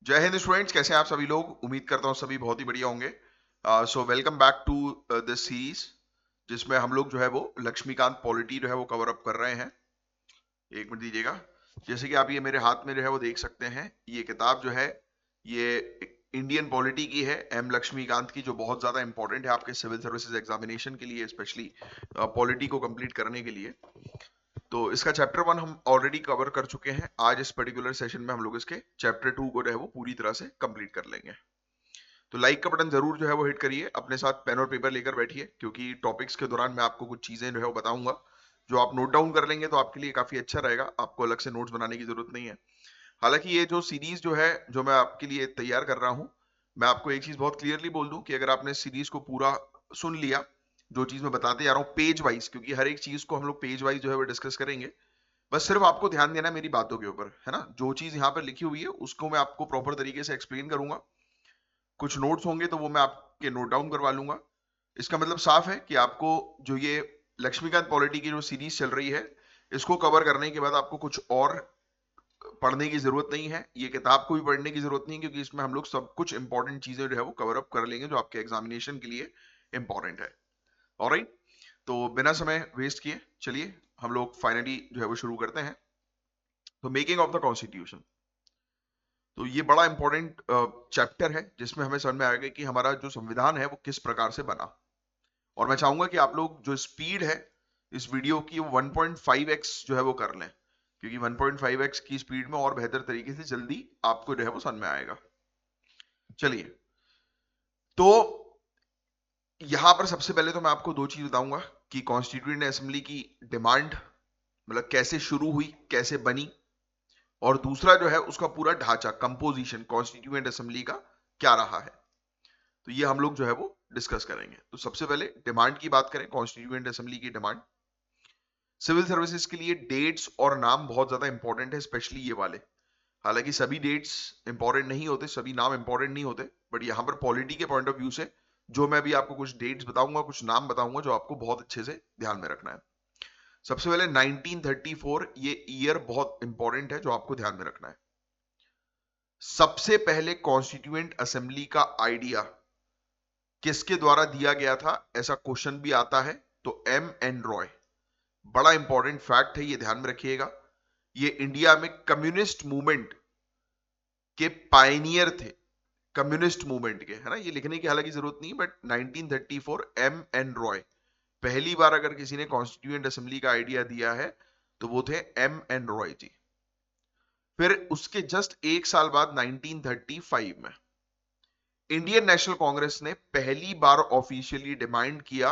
जय हिंद स्टूडेंट्स, कैसे हैं आप सभी लोग। उम्मीद करता हूँ सभी बहुत ही बढ़िया होंगे। So welcome back to this series, जिसमें हम लोग जो है वो लक्ष्मीकांत पॉलिटी जो है वो कवर अप कर रहे हैं। एक मिनट दीजिएगा। जैसे कि आप ये मेरे हाथ में जो है वो देख सकते हैं, ये किताब जो है ये इंडियन पॉलिटी की है, एम लक्ष्मीकांत की, जो बहुत ज्यादा इंपॉर्टेंट है आपके सिविल सर्विसेज एग्जामिनेशन के लिए, स्पेशली पॉलिटी को कंप्लीट करने के लिए। तो इसका चैप्टर 1 हम ऑलरेडी कवर कर चुके हैं। आज इस पर्टिकुलर सेशन में हम लोग इसके चैप्टर 2 को जो है वो पूरी तरह से कंप्लीट कर लेंगे। तो लाइक का बटन जरूर जो है वो हिट करिए, अपने साथ पेन और पेपर लेकर बैठिए, क्योंकि टॉपिक्स के दौरान मैं आपको कुछ चीजें जो है वो बताऊंगा, जो आप नोट डाउन कर लेंगे तो आपके लिए काफी अच्छा रहेगा। आपको अलग से नोट्स बनाने की जरूरत नहीं है। हालांकि ये जो सीरीज जो है, जो मैं आपके लिए तैयार कर रहा हूँ, मैं आपको एक चीज बहुत क्लियरली बोल दूं कि अगर आपने सीरीज को पूरा सुन लिया, जो चीज मैं बताते जा रहा हूँ पेज वाइज, क्योंकि हर एक चीज को हम लोग पेज वाइज जो है वो डिस्कस करेंगे। बस सिर्फ आपको ध्यान देना है मेरी बातों के ऊपर, है ना। जो चीज यहाँ पर लिखी हुई है उसको मैं आपको प्रॉपर तरीके से एक्सप्लेन करूंगा। कुछ नोट्स होंगे तो वो मैं आपके नोट डाउन करवा लूंगा। इसका मतलब साफ है कि आपको जो ये लक्ष्मीकांत पॉलिटी की जो सीरीज चल रही है, इसको कवर करने के बाद आपको कुछ और पढ़ने की जरूरत नहीं है। ये किताब को भी पढ़ने की जरूरत नहीं है, क्योंकि इसमें हम लोग सब कुछ इंपॉर्टेंट चीजें जो है वो कवर अप कर लेंगे, जो आपके एग्जामिनेशन के लिए इंपॉर्टेंट है। ऑलराइट, तो बिना समय वेस्ट किए चलिए हम लोग फाइनली जो है वो शुरू करते हैं। तो मेकिंग ऑफ द कॉन्स्टिट्यूशन, तो ये बड़ा इंपॉर्टेंट चैप्टर है, जिसमें हमें समझ में आएगा कि हमारा जो संविधान है वो किस प्रकार से बना। और मैं चाहूंगा कि आप लोग जो स्पीड है इस वीडियो की, वो 1.5x जो है वो कर लें, क्योंकि 1.5x की स्पीड में और बेहतर तरीके से जल्दी आपको जो है वो समझ में आएगा। चलिए, तो यहां पर सबसे पहले तो मैं आपको दो चीज बताऊंगा कि कॉन्स्टिट्यूएंट असेंबली की डिमांड, मतलब कैसे शुरू हुई, कैसे बनी, और दूसरा जो है उसका पूरा ढांचा, कंपोजिशन कॉन्स्टिट्यूएंट असेंबली का क्या रहा है। तो ये हम लोग जो है वो डिस्कस करेंगे। तो सबसे पहले डिमांड की बात करें, कॉन्स्टिट्यूएंट असेंबली की डिमांड। सिविल सर्विसेज के लिए डेट्स और नाम बहुत ज्यादा इंपॉर्टेंट है, स्पेशली ये वाले। हालांकि सभी डेट्स इंपॉर्टेंट नहीं होते, सभी नाम इंपॉर्टेंट नहीं होते, बट यहां पर पॉलिटी के पॉइंट ऑफ व्यू से जो मैं भी आपको कुछ डेट्स बताऊंगा, कुछ नाम बताऊंगा, जो आपको बहुत अच्छे से ध्यान में रखना है। सबसे पहले 1934, ये ईयर बहुत इंपॉर्टेंट है, जो आपको ध्यान में रखना है। सबसे पहले कॉन्स्टिट्यूएंट असेंबली का आइडिया किसके द्वारा दिया गया था, ऐसा क्वेश्चन भी आता है। तो एम एन रॉय, बड़ा इंपॉर्टेंट फैक्ट है, ये ध्यान में रखिएगा। ये इंडिया में कम्युनिस्ट मूवमेंट के पायनियर थे, कम्युनिस्ट मूवमेंट के, है ना। ये लिखने की हालांकि जरूरत नहीं, बट 1934 एम एन रॉय, पहली बार अगर किसी ने कॉन्स्टिट्यूएंट असेंबली का आइडिया दिया है तो वो थे एम एन रॉय जी। फिर उसके जस्ट एक साल बाद 1935 में इंडियन नेशनल कांग्रेस ने पहली बार ऑफिशियली डिमांड किया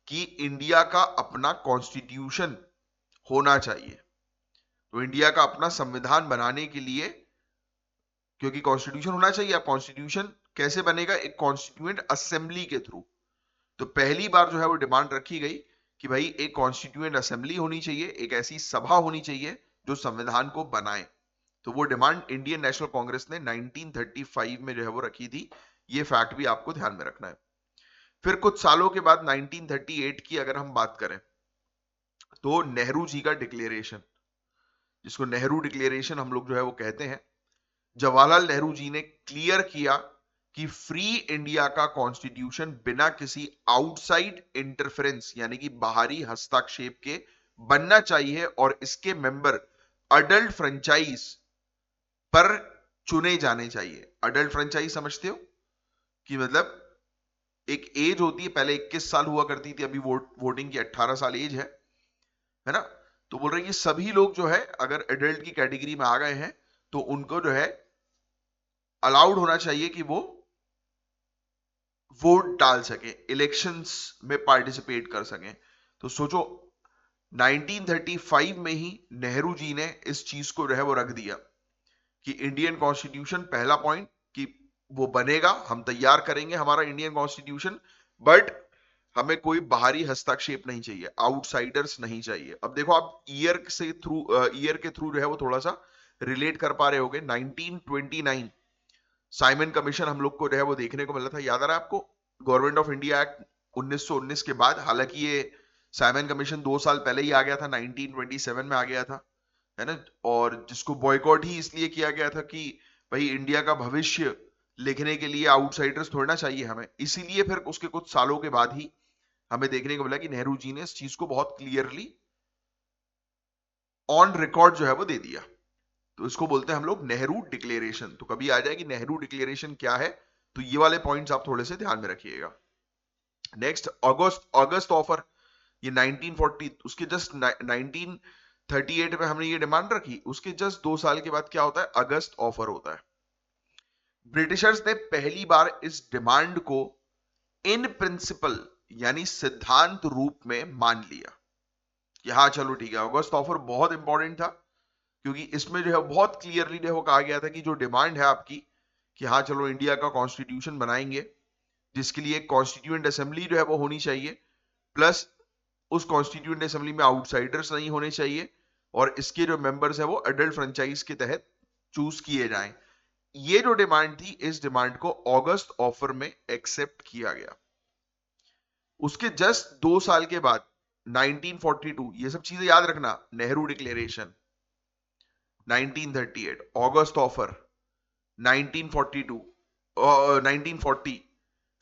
कि इंडिया का अपना कॉन्स्टिट्यूशन होना चाहिए। तो इंडिया का अपना संविधान बनाने के लिए, क्योंकि कॉन्स्टिट्यूशन होना चाहिए, अब कॉन्स्टिट्यूशन कैसे बनेगा, एक कॉन्स्टिट्यूएंट असेंबली के थ्रू। तो पहली बार जो है वो डिमांड रखी गई कि भाई एक कॉन्स्टिट्यूएंट असेंबली होनी चाहिए, एक ऐसी सभा होनी चाहिए जो संविधान को बनाए। तो वो डिमांड इंडियन नेशनल कांग्रेस ने 1935 में जो है वो रखी थी। ये फैक्ट भी आपको ध्यान में रखना है। फिर कुछ सालों के बाद 1938 की अगर हम बात करें, तो नेहरू जी का डिक्लेरेशन, जिसको नेहरू डिक्लेरेशन हम लोग जो है वो कहते हैं, जवाहरलाल नेहरू जी ने क्लियर किया कि फ्री इंडिया का कॉन्स्टिट्यूशन बिना किसी आउटसाइड इंटरफेरेंस, यानी कि बाहरी हस्तक्षेप के बनना चाहिए, और इसके मेंबर अडल्ट फ्रेंचाइज पर चुने जाने चाहिए। अडल्ट फ्रेंचाइज समझते हो कि मतलब एक एज होती है, पहले 21 साल हुआ करती थी, अभी वोटिंग की 18 साल एज है ना। तो बोल रहे हैं कि सभी लोग जो है अगर एडल्ट की कैटेगरी में आ गए हैं तो उनको जो है अलाउड होना चाहिए कि वो वोट डाल सके, इलेक्शंस में पार्टिसिपेट कर सकें। तो सोचो 1935 में ही नेहरू जी ने इस चीज को जो है वो रख दिया कि इंडियन कॉन्स्टिट्यूशन, पहला पॉइंट कि वो बनेगा, हम तैयार करेंगे हमारा इंडियन कॉन्स्टिट्यूशन, बट हमें कोई बाहरी हस्तक्षेप नहीं चाहिए, आउटसाइडर्स नहीं चाहिए। अब देखो आप ईयर के थ्रू जो है वो थोड़ा सा रिलेट कर पा रहे होगे। 1929 साइमन कमीशन हम लोग को जो है वो देखने को मिला था, याद आ रहा है आपको, गवर्नमेंट ऑफ इंडिया एक्ट 1919 के बाद। हालांकि ये साइमन कमीशन 2 साल पहले ही आ गया था, 1927 में आ गया था, है ना। और जिसको बॉयकॉट ही इसलिए किया गया था कि भाई इंडिया का भविष्य लिखने के लिए आउटसाइडर्स थोड़ा चाहिए हमें, इसीलिए फिर उसके कुछ सालों के बाद ही हमें देखने को मिला कि नेहरू जी ने इस चीज को बहुत क्लियरली ऑन रिकॉर्ड जो है वो दे दिया। तो इसको बोलते हैं हम लोग नेहरू डिक्लेरेशन। तो कभी आ जाए कि नेहरू डिक्लेरेशन क्या है, तो ये वाले पॉइंट्स आप थोड़े से ध्यान में रखिएगा। नेक्स्ट, अगस्त अगस्त ऑफर, ये 1940, उसके जस्ट 1938 में हमने ये डिमांड रखी, उसके जस्ट 2 साल के बाद क्या होता है, अगस्त ऑफर होता है। ब्रिटिशर्स ने पहली बार इस डिमांड को इन प्रिंसिपल यानी सिद्धांत रूप में मान लिया कि हाँ चलो ठीक है। अगस्त ऑफर बहुत इंपॉर्टेंट था क्योंकि इसमें जो है बहुत क्लियरली जो कहा गया था कि जो डिमांड है आपकी कि हाँ चलो इंडिया का कॉन्स्टिट्यूशन बनाएंगे, जिसके लिए कॉन्स्टिट्यूएंट असेंबली जो है वो होनी चाहिए, प्लस उस कॉन्स्टिट्यूएंट असेंबली में आउटसाइडर्स नहीं होने चाहिए, और इसके जो मेंबर्स हैं वो अडल्ट फ्रेंचाइज के तहत चूज किए जाएं। ये जो डिमांड थी, इस डिमांड को अगस्त ऑफर में एक्सेप्ट किया गया। उसके जस्ट 2 साल के बाद 1942, ये सब चीजें याद रखना, नेहरू डिक्लेरेशन 1938, अगस्त ऑफर 1942, 1940,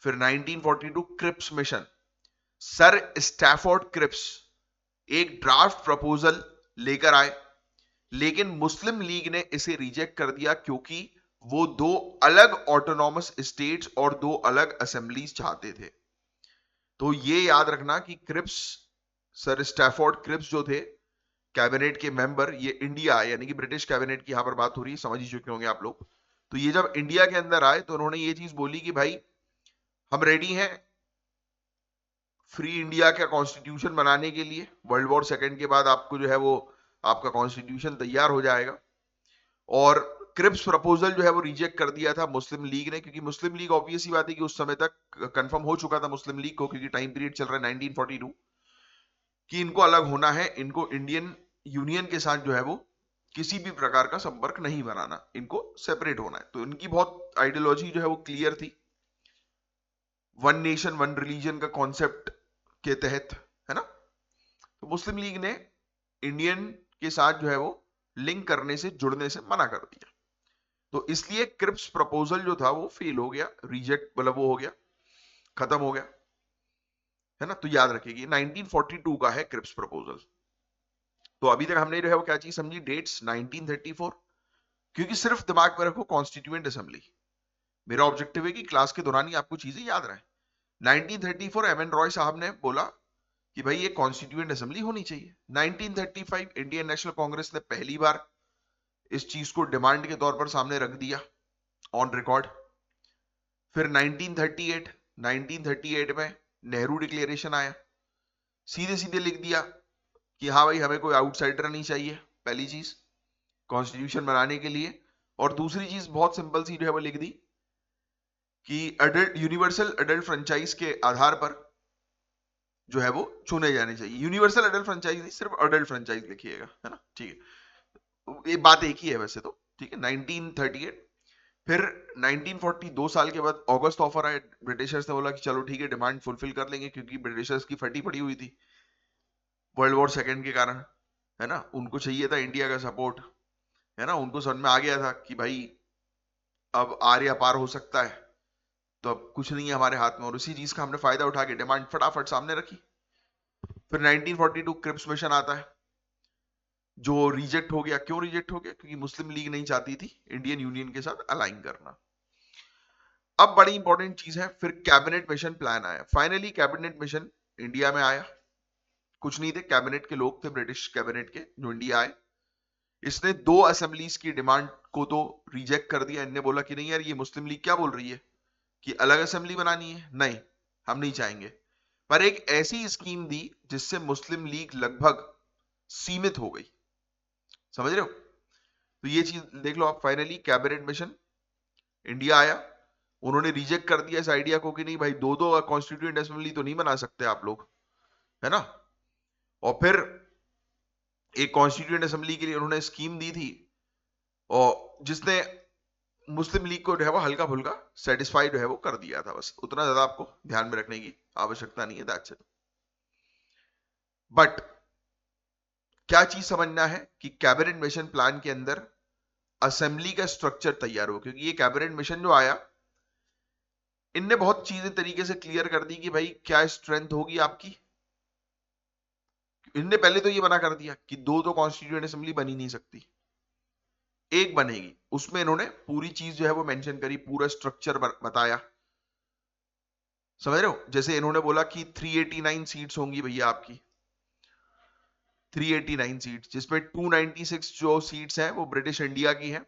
फिर 1942 Cripps mission. Sir Stafford Cripps एक ड्राफ्ट प्रपोजल लेकर आए, लेकिन मुस्लिम लीग ने इसे रिजेक्ट कर दिया क्योंकि वो 2 अलग ऑटोनॉमस स्टेट्स और 2 अलग असेंबलीज चाहते थे। तो ये याद रखना कि क्रिप्स, सर स्टैफोर्ड क्रिप्स जो थे कैबिनेट के मेंबर, ये इंडिया यानी कि ब्रिटिश कैबिनेट की यहां पर बात हो रही है, समझ ही चुके होंगे आप लोग। तो ये जब इंडिया के अंदर आए तो उन्होंने ये चीज बोली कि भाई हम रेडी हैं फ्री इंडिया का कॉन्स्टिट्यूशन बनाने के लिए, वर्ल्ड वॉर सेकेंड के बाद आपको जो है वो आपका कॉन्स्टिट्यूशन तैयार हो जाएगा। और क्रिप्स प्रपोजल जो है वो रिजेक्ट कर दिया था मुस्लिम लीग ने, क्योंकि मुस्लिम लीग ऑब्वियस ही बात है कि उस समय तक कंफर्म हो चुका था मुस्लिम लीग को, क्योंकि टाइम पीरियड चल रहा है 1942, कि इनको अलग होना है, इनको इंडियन यूनियन के साथ जो है वो किसी भी प्रकार का संपर्क नहीं बनाना, इनको सेपरेट होना है। तो इनकी बहुत आइडियोलॉजी जो है वो क्लियर थी, वन नेशन वन रिलीजन का कॉन्सेप्ट के तहत, है ना। तो मुस्लिम लीग ने इंडियन के साथ जो है वो लिंक करने से, जुड़ने से मना कर दिया। तो इसलिए क्रिप्स प्रपोजल जो था वो फेल हो गया, रिजेक्ट मतलब वो हो गया, खत्म हो गया, है ना। तो याद रखिएगा 1942 का है क्रिप्स प्रपोजल। तो अभी तक हमने जो है वो क्या चीज समझी, डेट्स 1934, क्योंकि सिर्फ दिमाग में रखो कॉन्स्टिट्यूएंट असेंबली। मेरा ऑब्जेक्टिव है कि क्लास के दौरान ही आपको चीजें याद रहे। 1934 एम एन रॉय साहब ने बोला कि भाई ये कॉन्स्टिट्यूएंट असेंबली होनी चाहिए। 1935 इंडियन नेशनल कांग्रेस ने पहली बार इस चीज को डिमांड के तौर पर सामने रख दिया ऑन रिकॉर्ड। फिर 1938 में नेहरू डिक्लेरेशन आया, सीधे सीधे लिख दिया कि हाँ भाई हमें कोई आउटसाइडर नहीं चाहिए, पहली चीज कॉन्स्टिट्यूशन बनाने के लिए। और दूसरी चीज बहुत सिंपल सी जो है वो लिख दी कि अडल्ट यूनिवर्सल अडल्ट फ्रेंचाइज के आधार पर जो है वो चुने जाने चाहिए। यूनिवर्सल अडल्ट फ्रेंचाइज नहीं, सिर्फ अडल्ट फ्रेंचाइज लिखिएगा, है ना, ठीक है। ये बात एक ही है वैसे तो, ठीक है। 1938, फिर 1940, 2 साल के बाद अगस्त ऑफर आया। ब्रिटिशर्स ने बोला कि चलो ठीक है डिमांड फुलफिल कर लेंगे, क्योंकि ब्रिटिशर्स की फटी पड़ी हुई थी वर्ल्ड वॉर सेकेंड के कारण, है ना। उनको चाहिए था इंडिया का सपोर्ट, है ना। उनको समझ में आ गया था कि भाई अब आर्य पार हो सकता है, तो अब कुछ नहीं है हमारे हाथ में, और उसी चीज का हमने फायदा उठा के डिमांड फटाफट सामने रखी। फिर 1942 क्रिप्स मिशन आता है, जो रिजेक्ट हो गया। क्यों रिजेक्ट हो गया, क्योंकि मुस्लिम लीग नहीं चाहती थी इंडियन यूनियन के साथ अलाइन करना। अब बड़ी इंपॉर्टेंट चीज है, फिर कैबिनेट मिशन प्लान आया। फाइनली कैबिनेट मिशन इंडिया में आया। कुछ नहीं थे, कैबिनेट के लोग थे ब्रिटिश कैबिनेट के जो इंडिया आए। इसने 2 असेंबलीज की डिमांड को तो रिजेक्ट कर दिया। इनने बोला कि नहीं यार, ये मुस्लिम लीग क्या बोल रही है कि अलग असेंबली बनानी है, नहीं हम नहीं चाहेंगे। पर एक ऐसी स्कीम दी जिससे मुस्लिम लीग लगभग सीमित हो गई, समझ रहे हो। तो ये चीज देख लो आप, फाइनली कैबिनेट मिशन इंडिया आया, उन्होंने रिजेक्ट कर दिया इस आइडिया को कि नहीं भाई 2-2 कॉन्स्टिट्यूएंट असेंबली तो नहीं बना सकते आप लोग, है ना। और फिर एक कॉन्स्टिट्यूएंट असेंबली के लिए उन्होंने स्कीम दी थी, और जिसने मुस्लिम लीग को जो है वो हल्का फुल्का सेटिस्फाइड है वो कर दिया था। बस उतना ज्यादा आपको ध्यान में रखने की आवश्यकता नहीं है, दैट्स इट। बट क्या चीज समझना है कि कैबिनेट मिशन प्लान के अंदर असेंबली का स्ट्रक्चर तैयार हो, क्योंकि ये कैबिनेट मिशन जो आया, इनने बहुत चीजें तरीके से क्लियर कर दी कि भाई क्या स्ट्रेंथ होगी आपकी। इनने पहले तो ये मना कर दिया कि दो तो कॉन्स्टिट्यूएंट असेंबली बनी नहीं सकती, एक बनेगी। उसमें इन्होंने पूरी चीज जो है वो मेंशन करी, पूरा स्ट्रक्चर बताया। समझ रहे हो? जैसे इन्होंने बोला कि 389 सीट्स होंगी भैया आपकी, 389 सीट्स, जिसमें 296 जो सीट्स हैं वो ब्रिटिश इंडिया की हैं,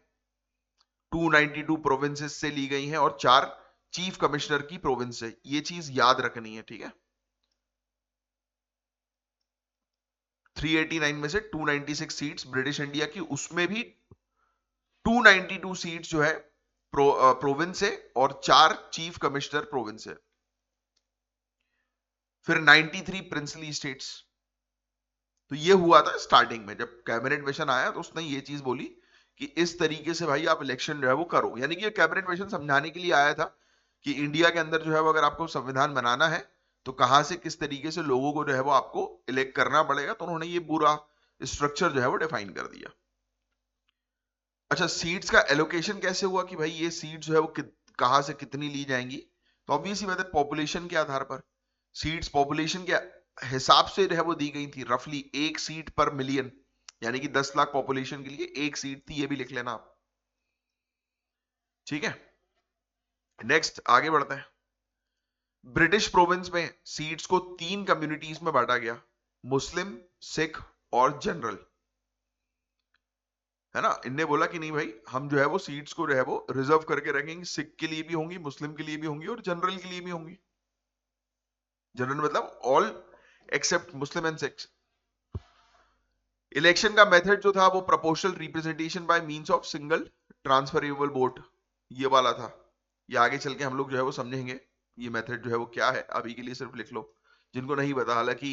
292 प्रोविंसेस से ली गई हैं, और 4 चीफ कमिश्नर की प्रोविंस से। ये चीज याद रखनी है, ठीक है? 389 में से 296 सीट्स ब्रिटिश इंडिया की, उसमें भी 292 सीट्स जो है प्रोविंस से, और 4 चीफ कमिश्नर प्रोविंस से। फिर 93 प्रिंसली स्टेट्स। तो ये हुआ था स्टार्टिंग में, जब कैबिनेट मिशन आया तो उसने ये चीज बोली कि इस तरीके से भाई आप इलेक्शन जो है वो करो। यानी कि ये कैबिनेट मिशन समझाने के लिए आया था कि इंडिया के अंदर जो है वो अगर आपको संविधान बनाना है तो कहां से किस तरीके से लोगों को जो है वो आपको इलेक्ट करना पड़ेगा। तो उन्होंने ये पूरा स्ट्रक्चर जो है वो डिफाइन कर दिया। अच्छा, सीट्स का एलोकेशन कैसे हुआ कि भाई ये सीट जो है वो कहां से कितनी ली जाएंगी? तो ऑब्वियसली बात है, पॉपुलेशन के आधार पर। सीट्स पॉपुलेशन के हिसाब से जो है वो दी गई थी, रफली 1 सीट पर मिलियन, यानी कि 10 लाख पॉपुलेशन के लिए 1 सीट थी। ये भी लिख लेना आप, ठीक है? नेक्स्ट आगे बढ़ते हैं। ब्रिटिश प्रोविंस में सीट्स को 3 कम्युनिटीज में बांटा गया, मुस्लिम, सिख और जनरल, है ना? इनने बोला कि नहीं भाई, हम जो है वो सीट्स को जो है वो रिजर्व करके रखेंगे, सिख के लिए भी होंगी, मुस्लिम के लिए भी होंगी और जनरल के लिए भी होंगी। जनरल मतलब all except Muslim and Sikhs. Election का मेथड जो था वो proportional representation by means of single transferable vote, ये वाला था। ये आगे चल के हम लोग जो है वो समझेंगे ये मेथड जो है वो क्या है। अभी के लिए सिर्फ लिख लो जिनको नहीं पता। हालांकि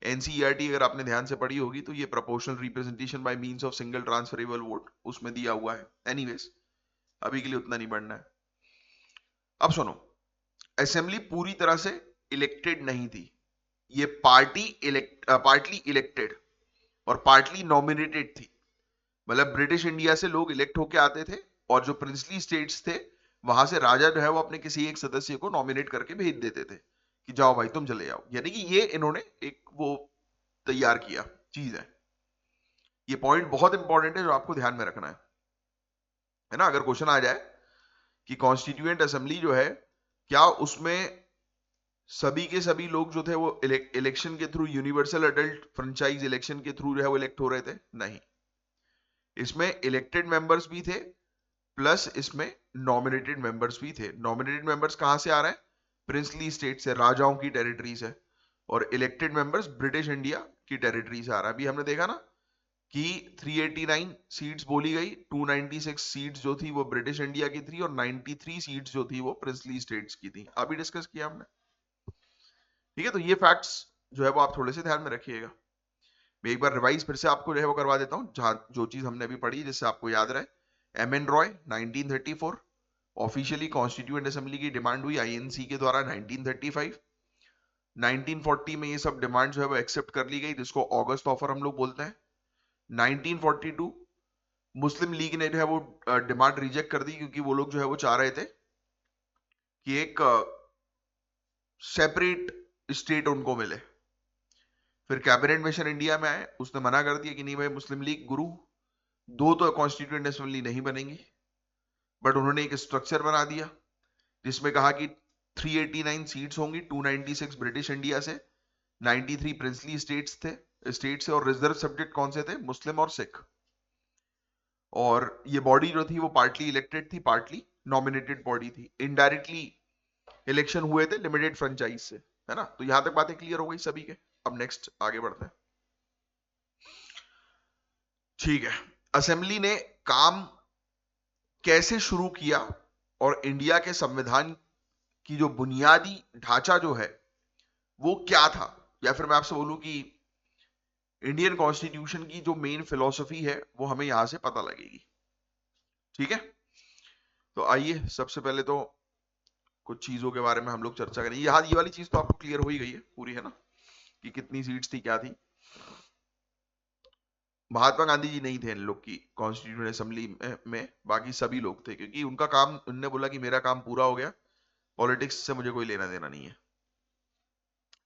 एनसीईआरटी अगर आपने ध्यान से पढ़ी होगी तो ये proportional representation by means of single transferable vote उसमें दिया हुआ है। एनीवेज, अभी के लिए उतना नहीं पढ़ना है। अब सुनो, असेंबली पूरी तरह से इलेक्टेड नहीं थी। ये पार्टली इलेक्टेड और पार्टली नॉमिनेटेड थी। मतलब ब्रिटिश इंडिया से लोग इलेक्ट होके आते थे, और जो प्रिंसली स्टेट्स थे वहां से राजा जो है वो अपने किसी एक सदस्य को नॉमिनेट करके भेज देते थे कि जाओ भाई तुम चले जाओ। यानी कि ये इन्होंने एक वो तैयार किया चीज है। ये पॉइंट बहुत इंपॉर्टेंट है जो आपको ध्यान में रखना है ना? अगर क्वेश्चन आ जाए कि कॉन्स्टिट्यूएंट असेंबली जो है, क्या उसमें सभी के सभी लोग जो थे वो इलेक्शन के through, universal adult franchise election के थ्रू जो है वो इलेक्ट हो रहे थे? नहीं, इसमें इलेक्टेड मेंबर्स भी थे, प्लस इसमें नॉमिनेटेड मेंबर्स भी थे। नॉमिनेटेड मेंबर्स कहां से आ रहे हैं? प्रिंसली स्टेट से, राजाओं की टेरिटरी से। और इलेक्टेड मेंबर्स ब्रिटिश इंडिया की टेरिटरी से आ रहा है। अभी हमने देखा ना कि 389 सीट्स बोली गई, 296 सीट्स जो थी वो ब्रिटिश इंडिया की थी, और 93 सीट्स जो थी वो प्रिंसली स्टेट्स की थी। अभी डिस्कस किया हमने, ठीक है? तो ये फैक्ट्स जो है वो आप थोड़े से ध्यान में रखिएगा। मैं एक बार रिवाइज फिर से आपको जो है वो करवा देता हूँ, जहां जो चीज हमने अभी पढ़ी जिससे आपको याद रहे। M N Roy 1934, officially constituent assembly की डिमांड हुई आईएनसी के द्वारा 1935। 1940 में ये सब डिमांड जो है वो एक्सेप्ट कर ली गई, जिसको ऑगस्ट ऑफर हम लोग बोलते हैं। 1942 मुस्लिम लीग ने जो है वो डिमांड रिजेक्ट कर दी, क्योंकि वो लोग जो है वो चाह रहे थे कि एक सेपरेट स्टेट उनको मिले। फिर कैबिनेट मिशन इंडिया में आए, उसने मना कर दिया कि नहीं भाई, मुस्लिम लीग गुरु, दो तो कॉन्स्टिट्यूएंट असेंबली नहीं बनेंगी। बट उन्होंने एक स्ट्रक्चर बना दिया जिसमें कहा कि 389 सीट्स होंगी, 296 ब्रिटिश इंडिया से, 93 प्रिंसली स्टेट से, और रिजर्व सब्जेक्ट कौन से थे? मुस्लिम और सिख। और ये बॉडी जो थी वो पार्टली इलेक्टेड थी, पार्टली नॉमिनेटेड बॉडी थी। इनडायरेक्टली इलेक्शन हुए थे लिमिटेड फ्रेंचाइज से, है ना? तो यहां तक बातें क्लियर हो गई सभी के। अब नेक्स्ट आगे बढ़ते हैं, ठीक है? असेंबली ने काम कैसे शुरू किया, और इंडिया के संविधान की जो बुनियादी ढांचा जो है वो क्या था, या फिर मैं आपसे बोलूं कि इंडियन कॉन्स्टिट्यूशन की जो मेन फिलॉसफी है वो हमें यहां से पता लगेगी, ठीक है? तो आइए, सबसे पहले तो कुछ चीजों के बारे में हम लोग चर्चा करें। ये वाली चीज तो आपको क्लियर हो ही गई है पूरी, है ना? कि कितनी सीट्स थी, क्या थी। महात्मा गांधी जी नहीं थे इन लोग की कॉन्स्टिट्यूएंट असेंबली में, बाकी सभी लोग थे, क्योंकि उनका काम, उनने बोला कि मेरा काम पूरा हो गया, पॉलिटिक्स से मुझे कोई लेना देना नहीं है।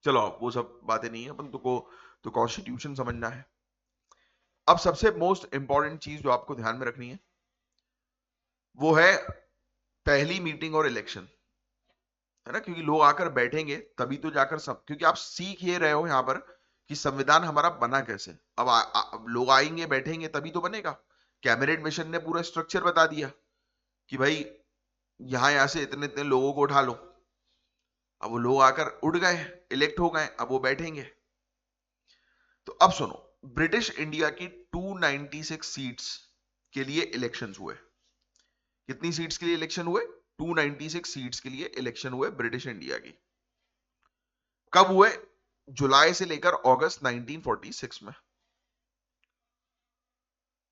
चलो वो सब बातें नहीं है, अपन तो कॉन्स्टिट्यूशन समझना है। अब सबसे मोस्ट इंपॉर्टेंट चीज जो आपको ध्यान में रखनी है वो है पहली मीटिंग और इलेक्शन, है ना, क्योंकि लोग आकर बैठेंगे तभी तो जाकर सब, क्योंकि आप सीख ये रहे हो यहां पर कि संविधान हमारा बना कैसे। अब लोग आएंगे बैठेंगे तभी तो बनेगा। कैबिनेट मिशन ने पूरा स्ट्रक्चर बता दिया कि भाई यहां से इतने इतने लोगों को उठा लो। अब वो लोग आकर उठ गए, इलेक्ट हो गए, अब वो बैठेंगे। तो अब सुनो, ब्रिटिश इंडिया की 296 सीट्स के लिए इलेक्शंस हुए। कितनी सीट्स के लिए इलेक्शन हुए? 296 सीट्स के लिए इलेक्शन हुए ब्रिटिश इंडिया की। कब हुए? जुलाई से लेकर अगस्त 1946 में।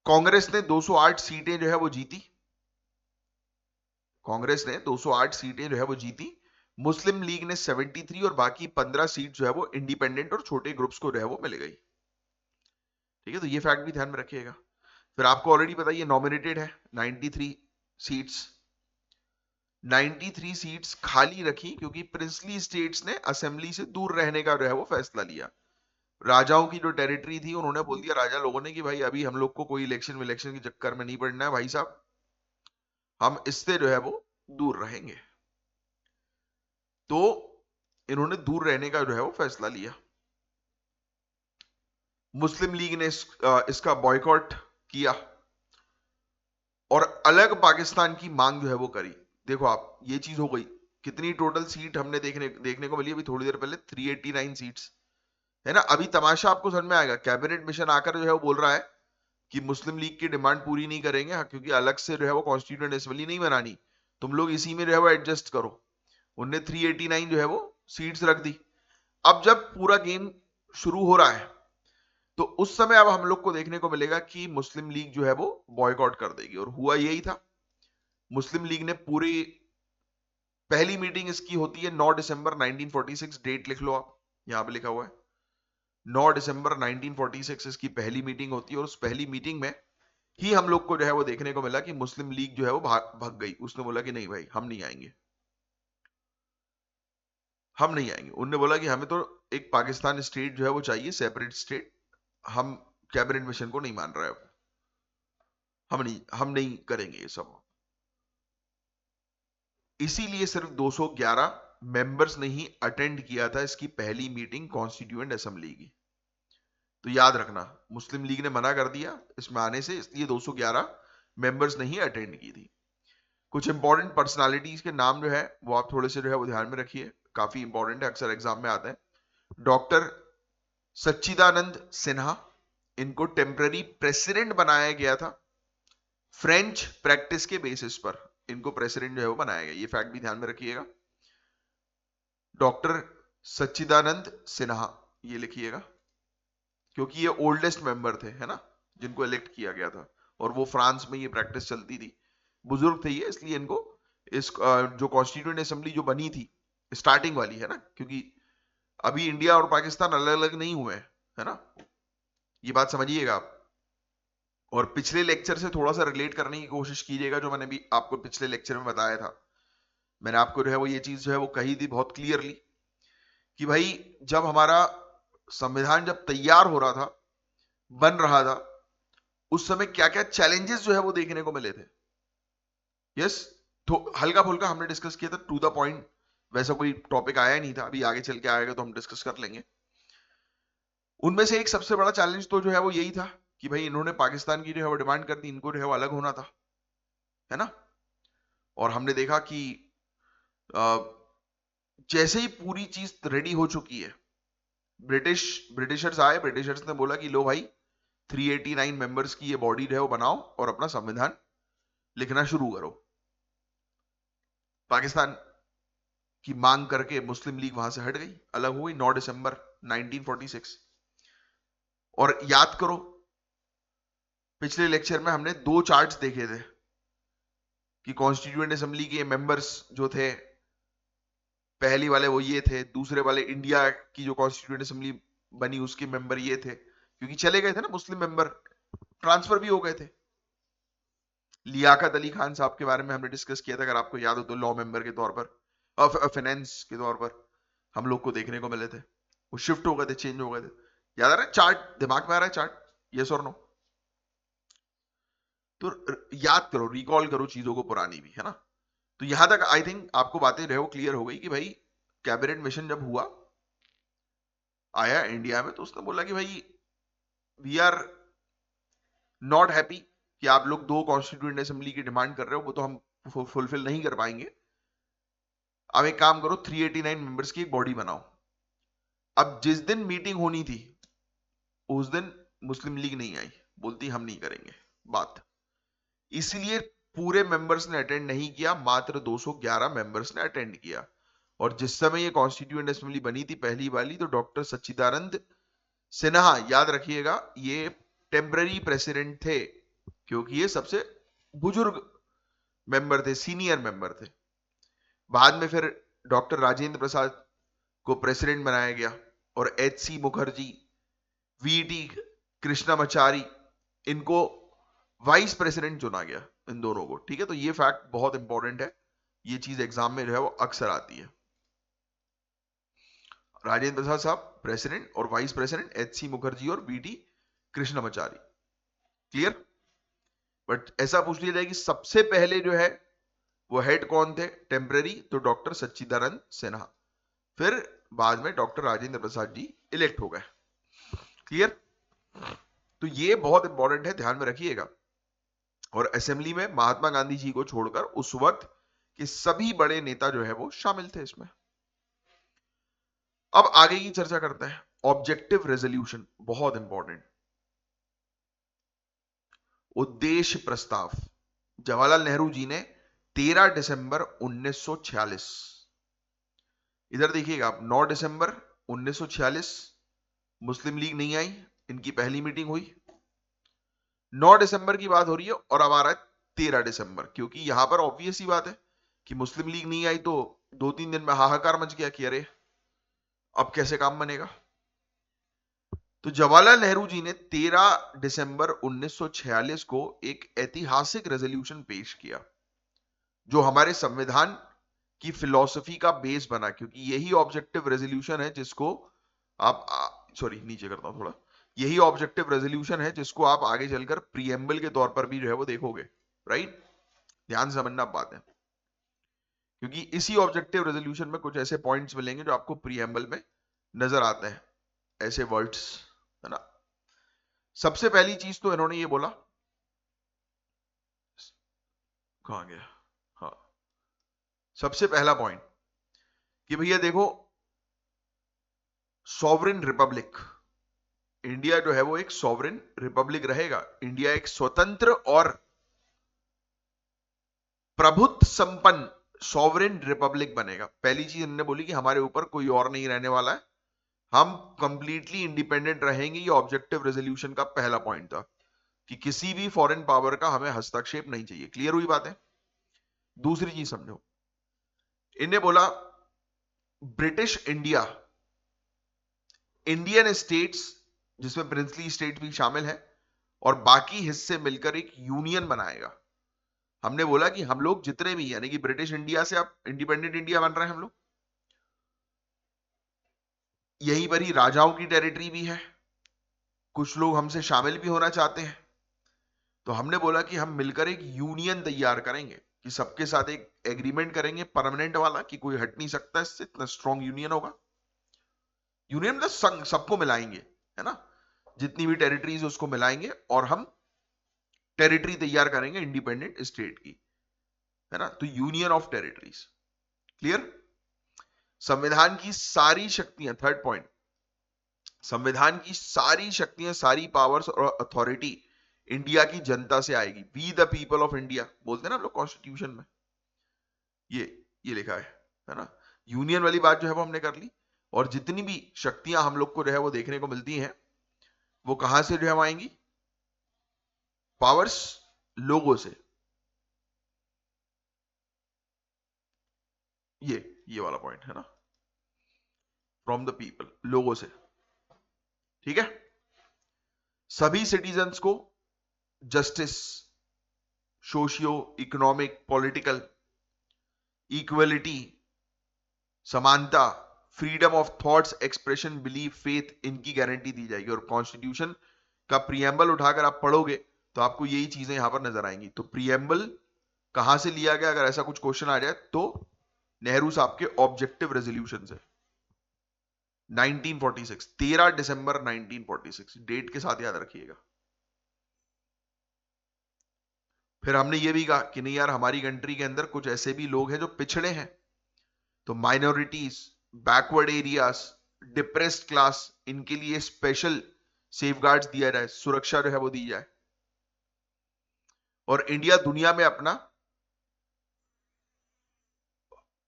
कांग्रेस ने 208 सीटें जो है वो जीती। कांग्रेस ने 208 सीटें जो है वो जीती। मुस्लिम लीग ने 73 और बाकी 15 सीट जो है वो इंडिपेंडेंट और छोटे ग्रुप्स को जो है वो मिल गई। ठीक है, तो ये फैक्ट भी ध्यान में रखिएगा। फिर आपको ऑलरेडी पता है ये नॉमिनेटेड है 93 सीट्स। 93 सीट्स खाली रखी क्योंकि प्रिंसली स्टेट्स ने असेंबली से दूर रहने का जो है वो फैसला लिया। राजाओं की जो टेरिटरी थी उन्होंने बोल दिया राजा लोगों ने कि भाई अभी हम लोग को कोई इलेक्शन के चक्कर में नहीं पड़ना है भाई साहब, हम इससे जो है वो दूर रहेंगे। तो इन्होंने दूर रहने का जो है वो फैसला लिया। मुस्लिम लीग ने इसका बॉयकॉट किया और अलग पाकिस्तान की मांग जो है वो करी। देखो आप, ये चीज हो गई। कितनी टोटल सीट हमने देखने को मिली अभी थोड़ी देर पहले? 389 सीट्स, है ना। अभी तमाशा आपको समझ में आएगा। कैबिनेट मिशन आकर जो है वो बोल रहा है कि मुस्लिम लीग की डिमांड पूरी नहीं करेंगे, हाँ, क्योंकि अलग से जो है वो कॉन्स्टिट्यूएंट असेंबली नहीं बनानी, तुम लोग इसी में जो है वो एडजस्ट करो। उनने 389 जो है वो सीट्स रख दी। अब जब पूरा गेम शुरू हो रहा है तो उस समय अब हम लोग को देखने को मिलेगा कि मुस्लिम लीग जो है वो बॉयकॉट कर देगी, और हुआ यही था। मुस्लिम लीग ने पूरी, पहली मीटिंग इसकी होती है 9 दिसंबर 1946, डेट लिख लो आप, यहां पे लिखा हुआ है 9 दिसंबर 1946 इसकी पहली मीटिंग होती है। और उस पहली मीटिंग में ही हम लोग को जो है वो देखने को मिला कि मुस्लिम लीग जो है वो भाग गई। उसने बोला कि नहीं भाई, हम नहीं आएंगे, हम नहीं आएंगे। उन्होंने बोला कि हमें तो एक पाकिस्तान स्टेट जो है वो चाहिए, सेपरेट स्टेट। हम कैबिनेट मिशन को नहीं मान रहे, अब हम नहीं करेंगे ये सब। इसीलिए सिर्फ 211 मेंबर्स ने ही अटेंड किया था इसकी पहली मीटिंग कॉन्स्टिट्यूएंट असेंबली की। तो याद रखना, मुस्लिम लीग ने मना कर दिया इसमें आने से, इसलिए 211 मेंबर्स ने ही अटेंड की थी। कुछ इंपॉर्टेंट पर्सनालिटीज के नाम जो है वो आप थोड़े से जो है वो ध्यान में रखिए, काफी इंपॉर्टेंट है, अक्सर एग्जाम में आते हैं। डॉक्टर सच्चिदानंद सिन्हा, इनको टेम्पररी प्रेसिडेंट बनाया गया था फ्रेंच प्रैक्टिस के बेसिस पर। इनको प्रेसिडेंट जो है वो बनाया गया, ये फैक्ट भी ध्यान में रखिएगा। डॉक्टर सच्चिदानंद सिन्हा, ये लिखिएगा, क्योंकि ये ओल्डेस्ट मेंबर थे, है ना, जिनको इलेक्ट किया गया था। और वो फ्रांस में ये प्रैक्टिस चलती थी, बुजुर्ग थे ये, इसलिए इनको इस जो कॉन्स्टिट्यूएंट असेंबली जो बनी थी स्टार्टिंग वाली, है ना, क्योंकि अभी इंडिया और पाकिस्तान अलग अलग नहीं हुए हैं, है ना, ये बात समझिएगा आप। और पिछले लेक्चर से थोड़ा सा रिलेट करने की कोशिश कीजिएगा, जो मैंने भी आपको पिछले लेक्चर में बताया था। मैंने आपको जो है वो ये चीज जो है वो कही थी बहुत क्लियरली कि भाई जब हमारा संविधान जब तैयार हो रहा था, बन रहा था, उस समय क्या क्या चैलेंजेस जो है वो देखने को मिले थे। यस, तो हल्का फुल्का हमने डिस्कस किया था, टू द पॉइंट वैसा कोई टॉपिक आया नहीं था। अभी आगे चल के आएगा तो हम डिस्कस कर लेंगे। उनमें से एक सबसे बड़ा चैलेंज तो जो है वो यही था कि भाई इन्होंने पाकिस्तान की जो है वो डिमांड कर दी, इनको जो है वो अलग होना था, है ना। और हमने देखा कि जैसे ही पूरी चीज रेडी हो चुकी है, ब्रिटिशर्स आए, ब्रिटिशर्स ने बोला कि लो भाई 389 मेंबर्स की ये बॉडी जो है वो बनाओ और अपना संविधान लिखना शुरू करो। पाकिस्तान की मांग करके मुस्लिम लीग वहां से हट गई, अलग हो गई 9 दिसंबर 1946। और याद करो, पिछले लेक्चर में हमने दो चार्ट्स देखे थे कि कॉन्स्टिट्यूएंट असेंबली के मेंबर्स जो थे, पहली वाले वो ये थे, दूसरे वाले इंडिया की जो कॉन्स्टिट्यूएंट असेंबली बनी उसके मेंबर ये थे, क्योंकि चले गए थे ना मुस्लिम मेंबर ट्रांसफर भी हो गए थे। लियाकत अली खान साहब के बारे में हमने डिस्कस किया था, अगर आपको याद हो तो, लॉ मेंबर के तौर पर और फाइनेंस के तौर पर हम लोग को देखने को मिले थे। वो शिफ्ट हो गए थे, चेंज हो गए थे। याद आ रहा है? चार्ट दिमाग में आ रहा है? चार्ट, यस और नो? तो याद करो, रिकॉल करो चीजों को, पुरानी भी, है ना। तो यहां तक आई थिंक आपको बातें रहो क्लियर हो गई कि भाई कैबिनेट मिशन जब हुआ, आया इंडिया में, तो उसने बोला कि भाई वी आर नॉट हैप्पी कि आप लोग 2 कॉन्स्टिट्यूएंट असेंबली की डिमांड कर रहे हो, वो तो हम फुलफिल नहीं कर पाएंगे। अब एक काम करो, 389 मेंबर्स की एक बॉडी बनाओ। अब जिस दिन मीटिंग होनी थी उस दिन मुस्लिम लीग नहीं आई, बोलती हम नहीं करेंगे बात। इसलिए पूरे मेंबर्स ने अटेंड नहीं किया, मात्र 211 मेंबर्स ने अटेंड किया। और जिस समय ये कॉन्स्टिट्यूएंट असेंबली बनी थी पहली वाली, तो डॉक्टर सच्चिदानंद सिन्हा, याद रखिएगा, ये टेम्पररी प्रेसिडेंट थे, क्योंकि ये सबसे बुजुर्ग मेंबर थे, सीनियर मेंबर थे। बाद में फिर डॉक्टर राजेंद्र प्रसाद को प्रेसिडेंट बनाया गया और एच.सी. मुखर्जी, वी.टी. कृष्णामाचारी, इनको वाइस प्रेसिडेंट चुना गया, इन दोनों को। ठीक है, तो ये फैक्ट बहुत इंपॉर्टेंट है, ये चीज एग्जाम में जो है वो अक्सर आती है। राजेंद्र प्रसाद साहब प्रेसिडेंट और वाइस प्रेसिडेंट एच.सी. मुखर्जी और वी.टी. कृष्णामाचारी। क्लियर? बट ऐसा पूछ लिया जाए कि सबसे पहले जो है वो हेड कौन थे टेम्पररी, तो डॉक्टर सच्चिदानंद सिन्हा। फिर बाद में डॉक्टर राजेंद्र प्रसाद जी इलेक्ट हो गए। क्लियर? तो ये बहुत इंपॉर्टेंट है, ध्यान में रखिएगा। और असेंबली में महात्मा गांधी जी को छोड़कर उस वक्त के सभी बड़े नेता जो है वो शामिल थे इसमें। अब आगे की चर्चा करते हैं। ऑब्जेक्टिव रेजोल्यूशन बहुत इंपॉर्टेंट। उद्देश्य प्रस्ताव जवाहरलाल नेहरू जी ने 13 दिसंबर 1946, इधर देखिएगा आप, 9 दिसंबर 1946 मुस्लिम लीग नहीं आई, इनकी पहली मीटिंग हुई। 9 दिसंबर की बात हो रही है और अब आ रहा है 13 दिसंबर, क्योंकि यहां पर ऑब्वियस ही बात है कि मुस्लिम लीग नहीं आई, तो 2-3 दिन में हाहाकार मच गया कि अरे अब कैसे काम बनेगा। तो जवाहरलाल नेहरू जी ने 13 दिसंबर 1946 को एक ऐतिहासिक रेजोल्यूशन पेश किया, जो हमारे संविधान की फिलॉसफी का बेस बना, क्योंकि यही ऑब्जेक्टिव रेजोल्यूशन है जिसको आप, सॉरी नीचे करता हूं थोड़ा, यही ऑब्जेक्टिव रेजोल्यूशन है जिसको आप आगे चलकर प्रीएम्बल के तौर पर भी जो है वो देखोगे। राइट? ध्यान से समझना बात है, क्योंकि इसी ऑब्जेक्टिव रेजोल्यूशन में कुछ ऐसे पॉइंट्स मिलेंगे जो आपको प्रीएम्बल में नजर आते हैं, ऐसे वर्ड्स, है ना। सबसे पहली चीज तो इन्होंने ये बोला, कहां गया, हाँ, सबसे पहला पॉइंट कि भैया देखो, सॉवरेन रिपब्लिक, इंडिया जो है वो एक सॉवरेन रिपब्लिक रहेगा। इंडिया एक स्वतंत्र और प्रभुत्व संपन्न सॉवरेन रिपब्लिक बनेगा। पहली चीज इन्होंने बोली कि हमारे ऊपर कोई और नहीं रहने वाला है, हम कंप्लीटली इंडिपेंडेंट रहेंगे। ये ऑब्जेक्टिव रेजोल्यूशन का पहला पॉइंट था कि किसी भी फॉरेन पावर का हमें हस्तक्षेप नहीं चाहिए। क्लियर हुई बात है? दूसरी चीज समझो, इन्हें बोला ब्रिटिश इंडिया, इंडियन स्टेट्स जिसमें प्रिंसली स्टेट भी शामिल है, और बाकी हिस्से मिलकर एक यूनियन बनाएगा। हमने बोला कि हम लोग जितने भी, यानी कि ब्रिटिश इंडिया से अब इंडिपेंडेंट इंडिया बन रहे हैं हम लोग, यहीं पर ही राजाओं की टेरिटरी भी है, कुछ लोग हमसे शामिल भी होना चाहते हैं। तो हमने बोला कि हम मिलकर एक यूनियन तैयार करेंगे, कि सबके साथ एक एग्रीमेंट करेंगे परमानेंट वाला, कि कोई हट नहीं सकता इससे, इतना स्ट्रॉन्ग यूनियन होगा। यूनियन मतलब संघ, सबको मिलाएंगे, है ना, जितनी भी टेरिटरीज उसको मिलाएंगे और हम टेरिटरी तैयार करेंगे इंडिपेंडेंट स्टेट की, है ना। तो यूनियन ऑफ टेरिटरीज। क्लियर? संविधान की सारी शक्तियां, थर्ड पॉइंट, संविधान की सारी शक्तियां, सारी पावर्स और अथॉरिटी इंडिया की जनता से आएगी। We the people of India बोलते हैं ना हम लोग कॉन्स्टिट्यूशन में, ये लिखा है ना। यूनियन वाली बात जो है वो हमने कर ली, और जितनी भी शक्तियां हम लोग को जो है वो देखने को मिलती हैं, वो कहां से जो है आएंगी? पावर्स लोगों से। ये वाला पॉइंट है ना, फ्रॉम द पीपल, लोगों से। ठीक है? सभी सिटीजन्स को justice, socio economic, political, equality, समानता, freedom of thoughts, expression, belief, faith, इनकी गारंटी दी जाएगी। और कॉन्स्टिट्यूशन का प्रीएम्बल उठाकर आप पढ़ोगे तो आपको यही चीजें यहां पर नजर आएंगी। तो प्रीएम्बल कहां से लिया गया, अगर ऐसा कुछ क्वेश्चन आ जाए तो नेहरू साहब के ऑब्जेक्टिव रेजोल्यूशन से, 1946, 13 दिसंबर 1946, डेट के साथ याद रखिएगा। फिर हमने ये भी कहा कि नहीं यार, हमारी कंट्री के अंदर कुछ ऐसे भी लोग हैं जो पिछड़े हैं, तो minorities, backward areas, depressed class, इनके लिए स्पेशल सेफगार्ड्स दिया जाए, सुरक्षा जो है वो दी जाए। और इंडिया दुनिया में अपना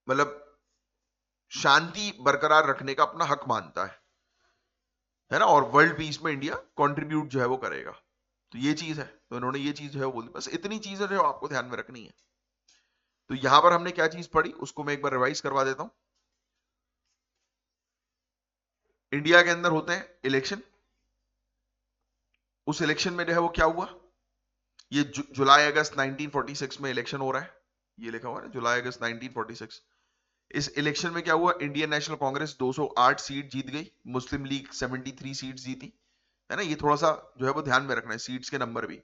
मतलब शांति बरकरार रखने का अपना हक मानता है ना, और वर्ल्ड पीस में इंडिया कंट्रीब्यूट जो है वो करेगा। तो ये चीज है, तो इन्होंने ये चीज जो है वो बोली। बस इतनी चीजें जो आपको ध्यान में रखनी है। तो यहां पर हमने क्या चीज पढ़ी उसको मैं एक बार रिवाइज करवा देता हूं। इंडिया के अंदर होते हैं इलेक्शन, उस इलेक्शन में जो है वो क्या हुआ, ये जुलाई अगस्त 1946 में इलेक्शन हो रहा है, ये लिखा हुआ है जुलाई अगस्त 1946। इस इलेक्शन में क्या हुआ, इंडियन नेशनल कांग्रेस 208 सीट जीत गई, मुस्लिम लीग 73 सीट्स जीती, है ना। ये थोड़ा सा जो है वो ध्यान में रखना है, सीट्स के नंबर भी।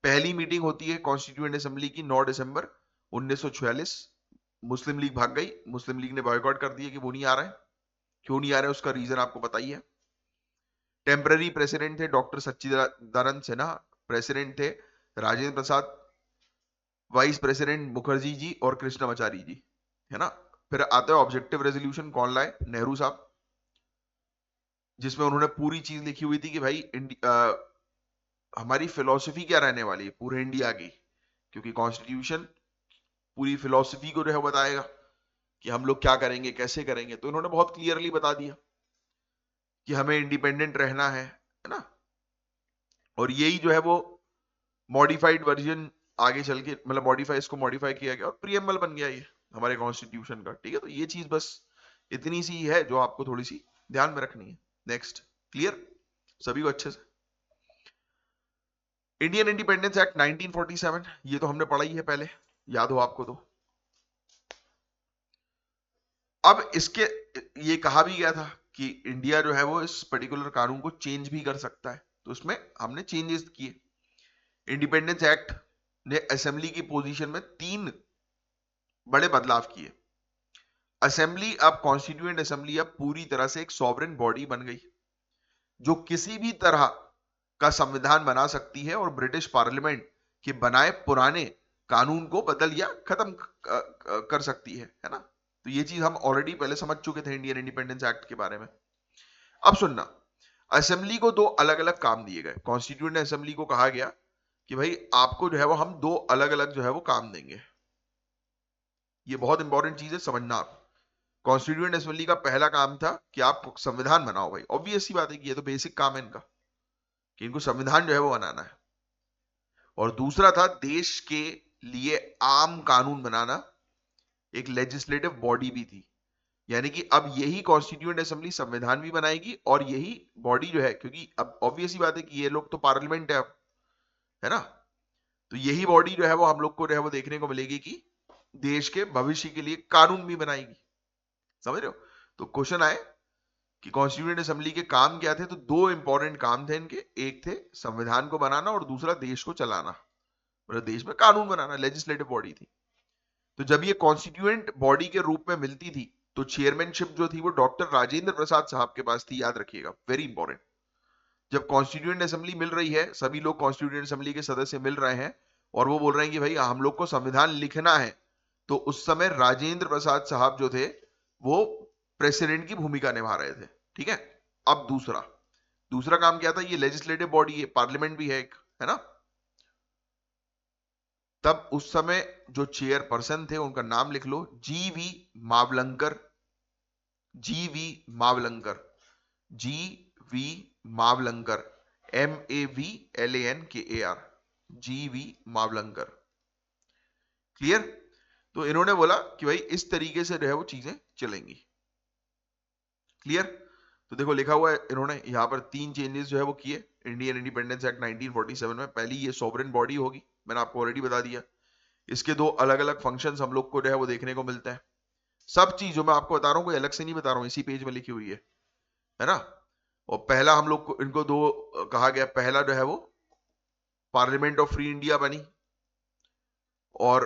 पहली मीटिंग होती है कॉन्स्टिट्यूएंट असेंबली की 9 दिसंबर 1946। मुस्लिम लीग भाग गई, मुस्लिम लीग ने बॉयकॉट कर दिया कि वो नहीं आ रहा है। क्यों नहीं आ रहे, उसका रीजन आपको पता ही है। टेम्पररी प्रेसिडेंट थे डॉक्टर सच्चिदानंद सिन्हा, प्रेसिडेंट थे राजेंद्र प्रसाद, वाइस प्रेसिडेंट मुखर्जी जी और कृष्णमाचारी जी, है ना। फिर आता है ऑब्जेक्टिव रेजोल्यूशन, कौन लाए, नेहरू साहब, जिसमें उन्होंने पूरी चीज लिखी हुई थी कि भाई हमारी फिलॉसफी क्या रहने वाली है पूरे इंडिया की, क्योंकि कॉन्स्टिट्यूशन पूरी फिलॉसफी को जो है बताएगा कि हम लोग क्या करेंगे, कैसे करेंगे। तो इन्होंने बहुत क्लियरली बता दिया कि हमें इंडिपेंडेंट रहना है ना। और यही जो है वो मॉडिफाइड वर्जन आगे चल के, मतलब मॉडिफाई, इसको मॉडिफाई किया गया और प्रीएम्बल बन गया ये हमारे कॉन्स्टिट्यूशन का। ठीक है, तो ये चीज बस इतनी सी है जो आपको थोड़ी सी ध्यान में रखनी है। नेक्स्ट, क्लियर सभी को अच्छे से। इंडियन इंडिपेंडेंस एक्ट 1947, ये तो हमने पढ़ा ही है पहले, याद हो आपको तो। अब इसके ये कहा भी गया था कि इंडिया जो है वो इस पर्टिकुलर कानून को चेंज भी कर सकता है, तो उसमें हमने चेंजेस किए। इंडिपेंडेंस एक्ट ने असेंबली की पोजीशन में 3 बड़े बदलाव किए। असेंबली, अब कॉन्स्टिट्यूएंट असेंबली अब पूरी तरह से एक सॉवरेन बॉडी बन गई, जो किसी भी तरह का संविधान बना सकती है और ब्रिटिश पार्लियामेंट के बनाए पुराने कानून को बदल या खत्म कर सकती है ना। तो ये चीज हम ऑलरेडी पहले समझ चुके थे इंडियन इंडिपेंडेंस एक्ट के बारे में। अब सुनना, असेंबली को 2 अलग अलग काम दिए गए। कॉन्स्टिट्यूएंट असेंबली को कहा गया कि भाई आपको जो है वो हम 2 अलग अलग जो है वो काम देंगे। ये बहुत इंपॉर्टेंट चीज है, समझना आप। कॉन्स्टिट्यूएंट असेंबली का पहला काम था कि आप संविधान बनाओ। भाई ऑब्वियस सी बात है कि ये तो बेसिक काम है इनका, कि इनको संविधान जो है वो बनाना है। और दूसरा था देश के लिए आम कानून बनाना, एक लेजिस्लेटिव बॉडी भी थी। यानी कि अब यही कॉन्स्टिट्यूएंट असेंबली संविधान भी बनाएगी और यही बॉडी जो है, क्योंकि अब ऑब्वियस ही बात है कि ये लोग तो पार्लियामेंट है अब, है ना। तो यही बॉडी जो है वो हम लोग को जो है वो देखने को मिलेगी कि देश के भविष्य के लिए कानून भी बनाएगी। समझ रहे हो। तो क्वेश्चन आए कि कॉन्स्टिट्यूएंट असेंबली के काम क्या थे, तो 2 इंपॉर्टेंट काम थे इनके। एक थे संविधान को बनाना और दूसरा देश को चलाना, मतलब देश में कानून बनाना, लेजिस्लेटिव बॉडी थी। तो जब ये कॉन्स्टिट्यूएंट बॉडी के रूप में मिलती थी तो चेयरमैनशिप जो थी वो डॉक्टर राजेंद्र प्रसाद साहब के पास थी, याद रखिएगा, वेरी इंपॉर्टेंट। जब कॉन्स्टिट्यूएंट असेंबली मिल रही है, सभी लोग कॉन्स्टिट्यूएंट असेंबली के सदस्य मिल रहे हैं और वो बोल रहे हैं कि भाई हम लोग को संविधान लिखना है, तो उस समय राजेंद्र प्रसाद साहब जो थे वो प्रेसिडेंट की भूमिका निभा रहे थे। ठीक है। अब दूसरा काम क्या था, ये लेजिस्लेटिव बॉडी है, पार्लियामेंट भी है एक, है ना। तब उस समय जो चेयरपर्सन थे उनका नाम लिख लो, जीवी मावलंकर। जीवी मावलंकर, जीवी मावलंकर, MAVLANKAR, जीवी मावलंकर। क्लियर। तो इन्होंने बोला कि भाई इस तरीके से जो है वो चीजें चलेंगी। क्लियर। तो देखो लिखा हुआ है इन्होंने यहां पर 3 चेंजेस जो है वो किए। इंडियन इंडिपेंडेंस एक्ट 1947 में। पहली ये सॉवरेन बॉडी होगी, मैंने आपको ऑलरेडी बता दिया। इसके दो अलग अलग फंक्शंस हम लोग को जो है वो देखने को मिलते हैं। सब चीज जो मैं आपको बता रहा हूँ कोई अलग से नहीं बता रहा हूँ, इसी पेज में लिखी हुई है ना। और पहला हम लोग को इनको दो कहा गया, पहला जो है वो पार्लियामेंट ऑफ फ्री इंडिया बनी और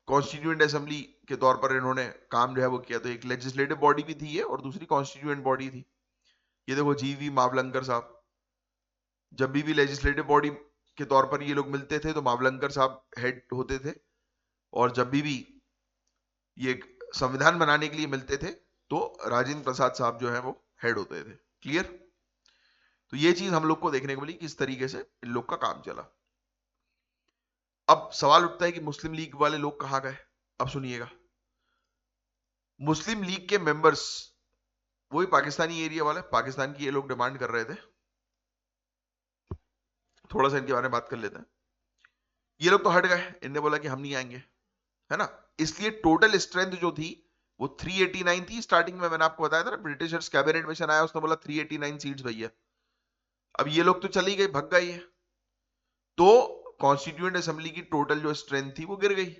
कॉन्स्टिट्यूएंट असेंबली के तौर पर इन्होंने काम जो है वो किया। तो एक लेजिस्लेटिव बॉडी भी थी ये और दूसरी कॉन्स्टिट्यूएंट बॉडी थी। ये देखो जीवी मावलंकर साहब, जब भी लेजिस्लेटिव बॉडी के तौर पर ये लोग मिलते थे तो मावलंकर साहब हेड होते थे, और जब भी ये संविधान बनाने के लिए मिलते थे तो राजेंद्र प्रसाद साहब जो है वो हेड होते थे। क्लियर? तो ये चीज हम लोग को देखने को मिली किस तरीके से इन लोग का काम चला। अब सवाल उठता है कि मुस्लिम लीग वाले लोग कहां गए। अब सुनिएगा, मुस्लिम लीग के मेंबर्स वही पाकिस्तानी एरिया वाले, पाकिस्तान की ये लोग डिमांड कर रहे थे। थोड़ा सा इनके बारे में बात कर लेते हैं। ये लोग तो हट गए, इनने बोला कि हम नहीं आएंगे, है ना। इसलिए टोटल स्ट्रेंथ जो थी वो 389 थी स्टार्टिंग में। मैंने आपको बताया था ना, ब्रिटिशर्स कैबिनेट मिशन आया, उसने बोला 389 सीट्स भैया। अब ये लोग तो चली गई, भग गई है, तो कॉन्स्टिट्यूएंट असेंबली की टोटल जो स्ट्रेंथ थी वो गिर गई।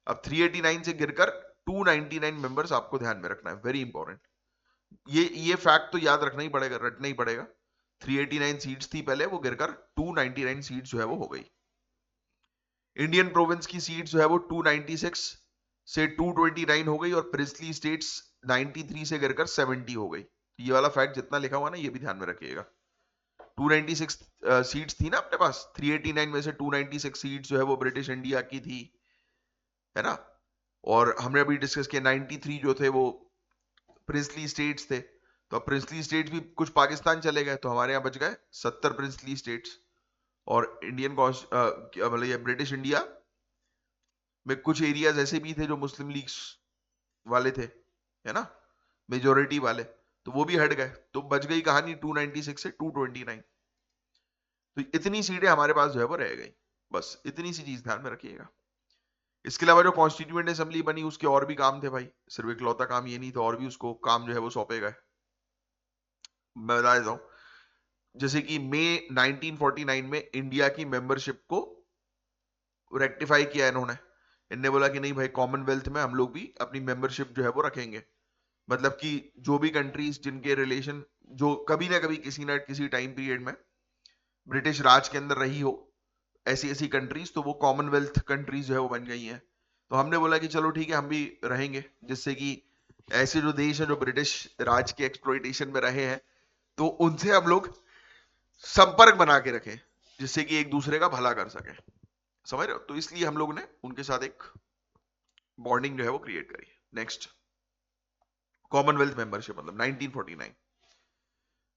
अब 389 से गिरकर 299 मेंबर्स आपको ध्यान में रखना है, वेरी इंपॉर्टेंट। ये फैक्ट तो याद रखना ही पड़ेगा, रटना ही पड़ेगा। 389 सीट्स थी पहले, वो गिरकर 299 सीट्स जो है वो हो गई। इंडियन प्रोविंस की सीट्स जो है वो 296 से 229 हो गई और प्रिंसली स्टेट्स 93 से गिरकर 70 हो गई। ये वाला फैक्ट जितना लिखा हुआ ना ये भी ध्यान में रखिएगा। 296 सीट्स थी ना अपने पास, 389 में से 296 सीट्स जो है वो ब्रिटिश इंडिया की थी, है ना। और हमने अभी डिस्कस किया 93 जो थे वो प्रिंसली स्टेट्स थे। तो अब प्रिंसली स्टेट्स भी कुछ पाकिस्तान चले गए, तो हमारे यहाँ बच गए 70 प्रिंसली स्टेट्स। और इंडियन मतलब ये ब्रिटिश इंडिया में कुछ एरियाज ऐसे भी थे जो मुस्लिम लीग वाले थे, है ना, मेजोरिटी वाले, तो वो भी हट गए। तो बच गई कहानी 296 से 229। तो इतनी सीटें हमारे पास जो है वो रह गई, बस इतनी सी चीज ध्यान में रखिएगा। इसके अलावा जो कॉन्स्टिट्यूएंट असेंबली बनी उसके और भी काम थे भाई, सिर्फ इकलौता काम ये नहीं था, और भी उसको काम जो है वो सौंपे गए। मैं बता देता हूं, जैसे कि मई 1949 में इंडिया की मेंबरशिप को रेक्टिफाई किया इन्होंने। इनने बोला कि नहीं भाई, कॉमनवेल्थ में हम लोग भी अपनी मेंबरशिप जो है वो रखेंगे। मतलब कि जो भी कंट्रीज जिनके रिलेशन जो कभी ना कभी किसी ना किसी टाइम पीरियड में ब्रिटिश राज के अंदर रही हो, ऐसी ऐसी कंट्रीज, तो वो कॉमनवेल्थ कंट्रीज जो है वो बन गई हैं। तो हमने बोला कि चलो ठीक है, हम भी रहेंगे, जिससे कि ऐसे जो देश है जो ब्रिटिश राज के एक्सप्लॉइटेशन में रहे हैं, तो उनसे हम लोग संपर्क बना के रखें, जिससे कि एक दूसरे का भला कर सके। समझ रहे हो? तो इसलिए हम लोग ने उनके साथ एक बॉन्डिंग जो है वो क्रिएट करी। नेक्स्ट, कॉमनवेल्थ मेंबरशिप मतलब 1949।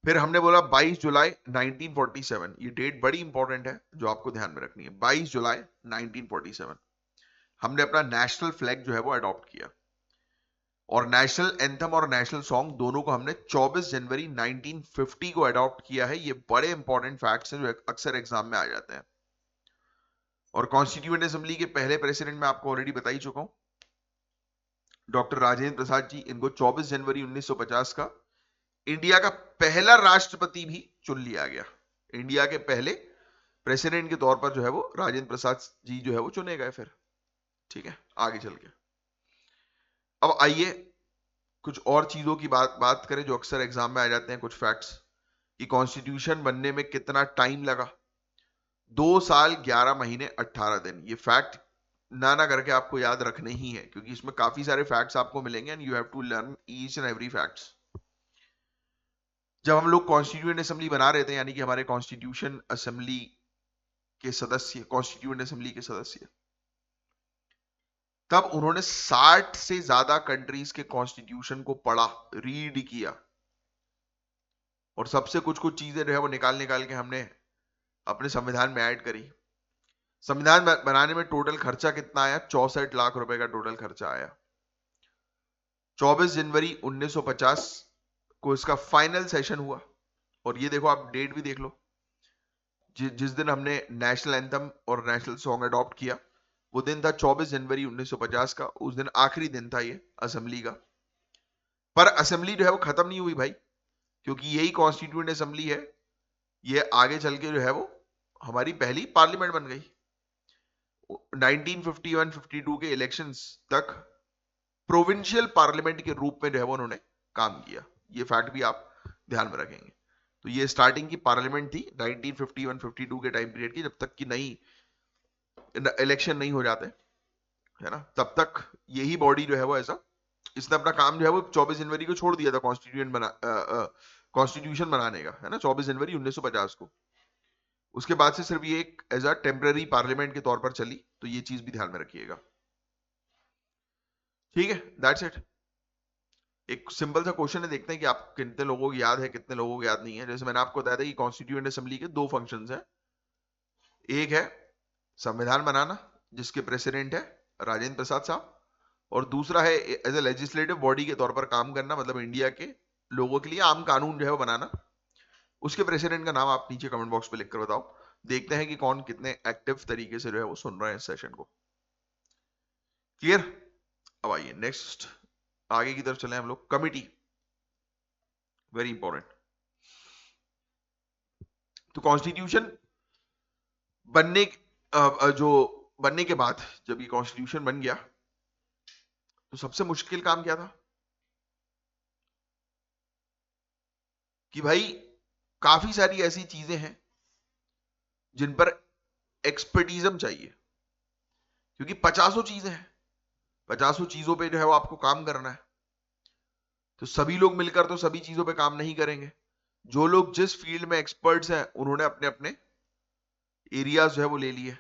फिर हमने बोला 22 जुलाई 1947, ये डेट बड़ी इंपॉर्टेंट है जो आपको ध्यान में रखनी है। 22 जुलाई 1947 हमने अपना नेशनल फ्लैग जो है वो अडॉप्ट किया, और नेशनल एंथम और नेशनल सॉन्ग दोनों को हमने 24 जनवरी 1950 को अडॉप्ट किया है। ये बड़े इंपॉर्टेंट फैक्ट्स हैं जो अक्सर एग्जाम में आ जाते हैं। और कॉन्स्टिट्यूएंट असेंबली के पहले प्रेसिडेंट मैं आपको ऑलरेडी बता ही चुका हूं, डॉक्टर राजेंद्र प्रसाद जी। इनको 24 जनवरी 1950 का इंडिया का पहला राष्ट्रपति भी चुन लिया गया। इंडिया के पहले प्रेसिडेंट के तौर पर जो है वो राजेंद्र प्रसाद जी जो है वो चुने गए फिर। ठीक है, आगे चल के अब आइए कुछ और चीजों की बात करें जो अक्सर एग्जाम में आ जाते हैं, कुछ फैक्ट्स कि कॉन्स्टिट्यूशन बनने में कितना टाइम लगा। 2 साल 11 महीने 18 दिन। ये फैक्ट ना करके आपको याद रखने ही है, क्योंकि इसमें काफी सारे फैक्ट्स आपको मिलेंगे and you have to learn each and every facts. जब हम लोग कॉन्स्टिट्यूएंट असेंबली बना रहे थे, यानी कि हमारे कॉन्स्टिट्यूशन असेंबली के सदस्य, कॉन्स्टिट्यूएंट असेंबली के सदस्य, तब उन्होंने 60 से ज्यादा कंट्रीज के कॉन्स्टिट्यूशन को पढ़ा, रीड किया, और सबसे कुछ कुछ चीजें जो है वो निकाल के हमने अपने संविधान में ऐड करी। संविधान बनाने में टोटल खर्चा कितना आया? 64 लाख रुपए का टोटल खर्चा आया। 24 जनवरी 1950 को इसका फाइनल सेशन हुआ, और ये देखो आप डेट भी देख लो, जिस दिन हमने नेशनल एंथम और नेशनल सॉन्ग अडॉप्ट किया वो दिन था 24 जनवरी 1950 का। उस दिन आखिरी दिन था ये असेंबली का। पर असेंबली जो है वो खत्म नहीं हुई भाई, क्योंकि यही कॉन्स्टिट्यूएंट असेंबली है ये आगे चल के जो है वो हमारी पहली पार्लियामेंट बन गई। 1951-52 के इलेक्शंस तक प्रोविंशियल पार्लियामेंट के रूप में जो है वो उन्होंने काम किया। ये फैक्ट भी आप ध्यान में रखेंगे। तो ये स्टार्टिंग की पार्लियामेंट थी 1951-52 के टाइम पीरियड की, जब तक कि नई इलेक्शन नहीं हो जाते, है ना, तब तक यही बॉडी जो है वो ऐसा, इसने अपना काम जो है वो 24 जनवरी को छोड़ दिया था कॉन्स्टिट्यूशन बनाने का, है ना, 24 जनवरी 1950 को। उसके बाद से सिर्फ ये एक एज अ टेम्पररी पार्लियामेंट के तौर पर चली। तो ये चीज भी ध्यान में रखिएगा। ठीक है, दैट्स इट। एक सिंपल सा क्वेश्चन है, देखते हैं कि आप कितने लोगों को याद है, कितने लोगों को याद नहीं है। जैसे मैंने आपको बताया था कि कॉन्स्टिट्यूएंट असेंबली के दो फंक्शंस हैं। एक है संविधान बनाना, जिसके प्रेसिडेंट है राजेंद्र प्रसाद साहब, और दूसरा है एज ए लेजिस्लेटिव बॉडी के तौर पर काम करना, मतलब इंडिया के लोगों के लिए आम कानून जो है वो बनाना। उसके प्रेसिडेंट का नाम आप नीचे कमेंट बॉक्स पे लिखकर बताओ। देखते हैं कि कौन कितने एक्टिव तरीके से जो है वो सुन रहे हैं इस सेशन को। क्लियर? अब आइए नेक्स्ट, आगे की तरफ चले हम लोग। Committee, very important. तो कॉन्स्टिट्यूशन बनने जो बनने के बाद, जब ये कॉन्स्टिट्यूशन बन गया, तो सबसे मुश्किल काम क्या था कि भाई काफी सारी ऐसी चीजें हैं जिन पर एक्सपर्टीजम चाहिए, क्योंकि 50 चीजें हैं, 50 चीजों पे जो है वो आपको काम करना है। तो सभी लोग मिलकर तो सभी चीजों पे काम नहीं करेंगे। जो लोग जिस फील्ड में एक्सपर्ट्स हैं उन्होंने अपने अपने एरियाज जो है वो ले लिए,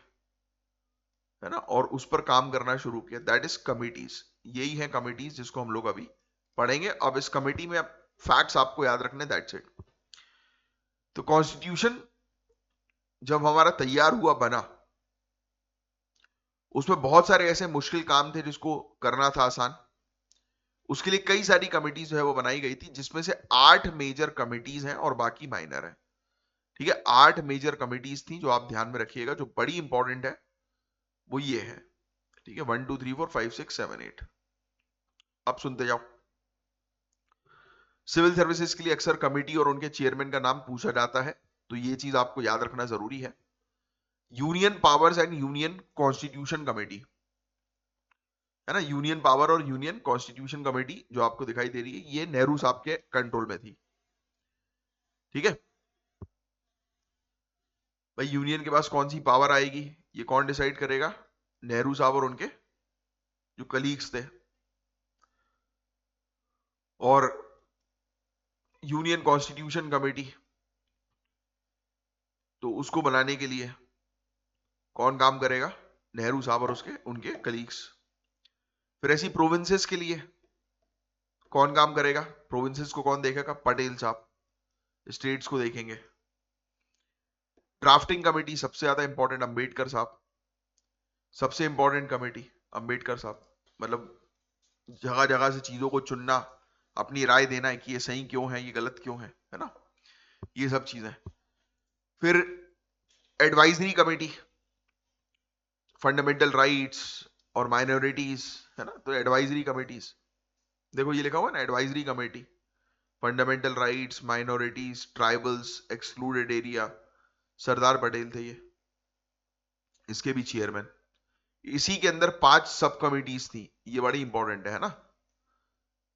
है ना, और उस पर काम करना शुरू किया। That is committees. यही है कमिटीज, जिसको हम लोग अभी पढ़ेंगे। अब इस कमिटी में फैक्ट्स आपको याद रखने, दैट्स इट। तो कॉन्स्टिट्यूशन जब हमारा तैयार हुआ, बना, उसमें बहुत सारे ऐसे मुश्किल काम थे जिसको करना था आसान। उसके लिए कई सारी कमिटीज जो है वो बनाई गई थी, जिसमें से 8 मेजर कमिटीज हैं और बाकी माइनर है। ठीक है, 8 मेजर कमिटीज थी, जो आप ध्यान में रखिएगा, जो बड़ी इंपॉर्टेंट है वो ये है। ठीक है, 1 2 3 4 5 6 7 8। अब सुनते जाओ। सिविल सर्विसेज के लिए अक्सर कमिटी और उनके चेयरमैन का नाम पूछा जाता है, तो ये चीज आपको याद रखना जरूरी है। Union powers and union constitution committee, है ना, यूनियन पावर और यूनियन कॉन्स्टिट्यूशन कमेटी जो आपको दिखाई दे रही है, ये नेहरू साहब के कंट्रोल में थी। ठीक है भाई, यूनियन के पास कौन सी पावर आएगी, ये कौन डिसाइड करेगा? नेहरू साहब और उनके जो कलीग्स थे। और यूनियन कॉन्स्टिट्यूशन कमेटी, तो उसको बनाने के लिए कौन काम करेगा? नेहरू साहब और उसके उनके कलीग्स। फिर ऐसी प्रोविंसेस के लिए कौन काम करेगा? प्रोविंसेस को कौन देखेगा? पटेल साहब। स्टेट्स को देखेंगे। ड्राफ्टिंग कमेटी सबसे ज्यादा इंपॉर्टेंट, अंबेडकर साहब। सबसे इंपॉर्टेंट कमेटी अंबेडकर साहब, मतलब जगह जगह से चीजों को चुनना, अपनी राय देना है कि ये सही क्यों है, ये गलत क्यों है ना, ये सब चीजें। फिर एडवाइजरी कमेटी, फंडामेंटल राइट्स और माइनॉरिटीज, है ना, तो एडवाइजरी कमेटीज, देखो ये लिखा हुआ है ना, advisory committee, fundamental rights, minorities, tribals, excluded area. Sardar Patel थे ये, इसके भी चेयरमैन। इसी के अंदर 5 सब कमिटीज थी, ये बड़ी इंपॉर्टेंट है ना।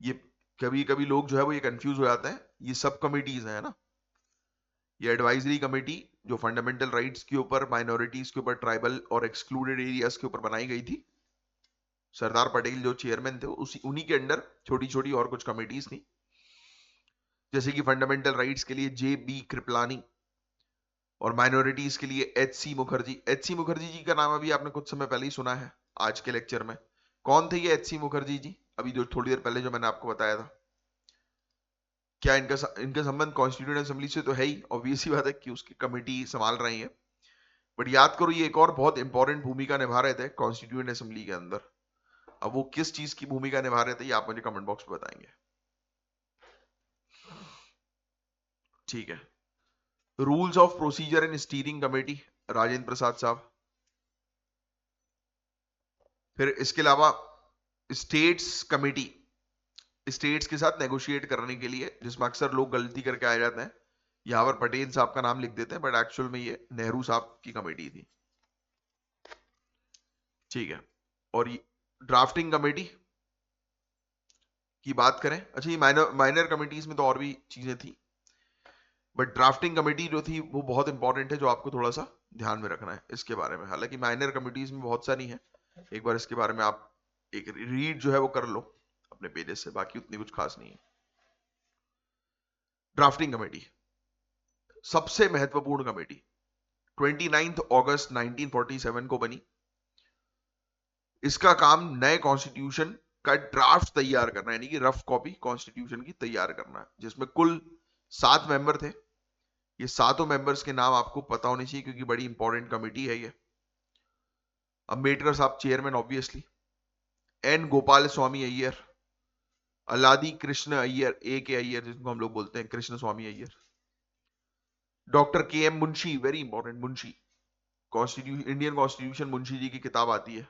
ये कभी कभी लोग जो है वो ये कंफ्यूज हो जाते हैं, ये सब कमिटीज है ना। ये एडवाइजरी कमेटी जो फंडामेंटल राइट्स के ऊपर, माइनॉरिटीज के ऊपर, ट्राइबल और एक्सक्लूडेड एरियाज के ऊपर बनाई गई थी। सरदार पटेल जो चेयरमैन थे, उसी उन्हीं के अंडर छोटी छोटी और कुछ कमिटीज थी, जैसे कि फंडामेंटल राइट्स के लिए जे बी कृपलानी, और माइनॉरिटीज के लिए H C Mukherjee. H C Mukherjee ji का नाम अभी आपने कुछ समय पहले ही सुना है आज के लेक्चर में। कौन थे ये एच सी मुखर्जी जी? अभी जो थोड़ी देर पहले जो मैंने आपको बताया था। क्या इनका संबंध कॉन्स्टिट्यूएंट असेंबली से तो है ही, ऑब्वियस ही बात है कि उसकी कमेटी संभाल रही है। बट याद करो, ये एक और बहुत इंपॉर्टेंट भूमिका निभा रहे थे कॉन्स्टिट्यूएंट असेंबली के अंदर। अब वो किस चीज की भूमिका निभा रहे थे, ये आप मुझे कमेंट बॉक्स में बताएंगे। ठीक है, rules of procedure and steering committee, Rajendra Prasad साहब। फिर इसके अलावा स्टेट्स कमेटी, स्टेट्स के साथ नेगोशिएट करने के लिए, जिसमें अक्सर लोग गलती करके आ जाते हैं यहां पर पटेल साहब का नाम लिख देते हैं, बट एक्चुअल में ये नेहरू साहब की कमेटी थी। ठीक है, और ड्राफ्टिंग कमेटी की बात करें, अच्छा ये माइनर माइनर कमेटीज में तो और भी चीजें थी, बट ड्राफ्टिंग कमेटी जो थी वो बहुत इंपॉर्टेंट है, जो आपको थोड़ा सा ध्यान में रखना है इसके बारे में। हालांकि माइनर कमेटीज में बहुत सारी हैं, एक बार इसके बारे में आप एक रीड जो है वो कर लो अपने पेजेस से, बाकी उतनी कुछ खास नहीं है। ड्राफ्टिंग कमेटी सबसे महत्वपूर्ण कमेटी 29 अगस्त 1947 को बनी। इसका काम नए कॉन्स्टिट्यूशन का ड्राफ्ट तैयार करना है, यानी कि रफ कॉपी कॉन्स्टिट्यूशन की तैयार करना है, जिसमें कुल 7 मेंबर थे। ये सातों मेंबर्स के नाम आपको पता होने चाहिए क्योंकि बड़ी इंपॉर्टेंट कमेटी है ये। अंबेडकर साहब chairman obviously, N Gopalaswami Iyer, Alladi Krishna Iyer, A K Iyer जिनको हम लोग बोलते हैं Krishnaswami Iyer, doctor K M Munshi, very important, Munshi constitution, Indian constitution Munshi ji की किताब आती है,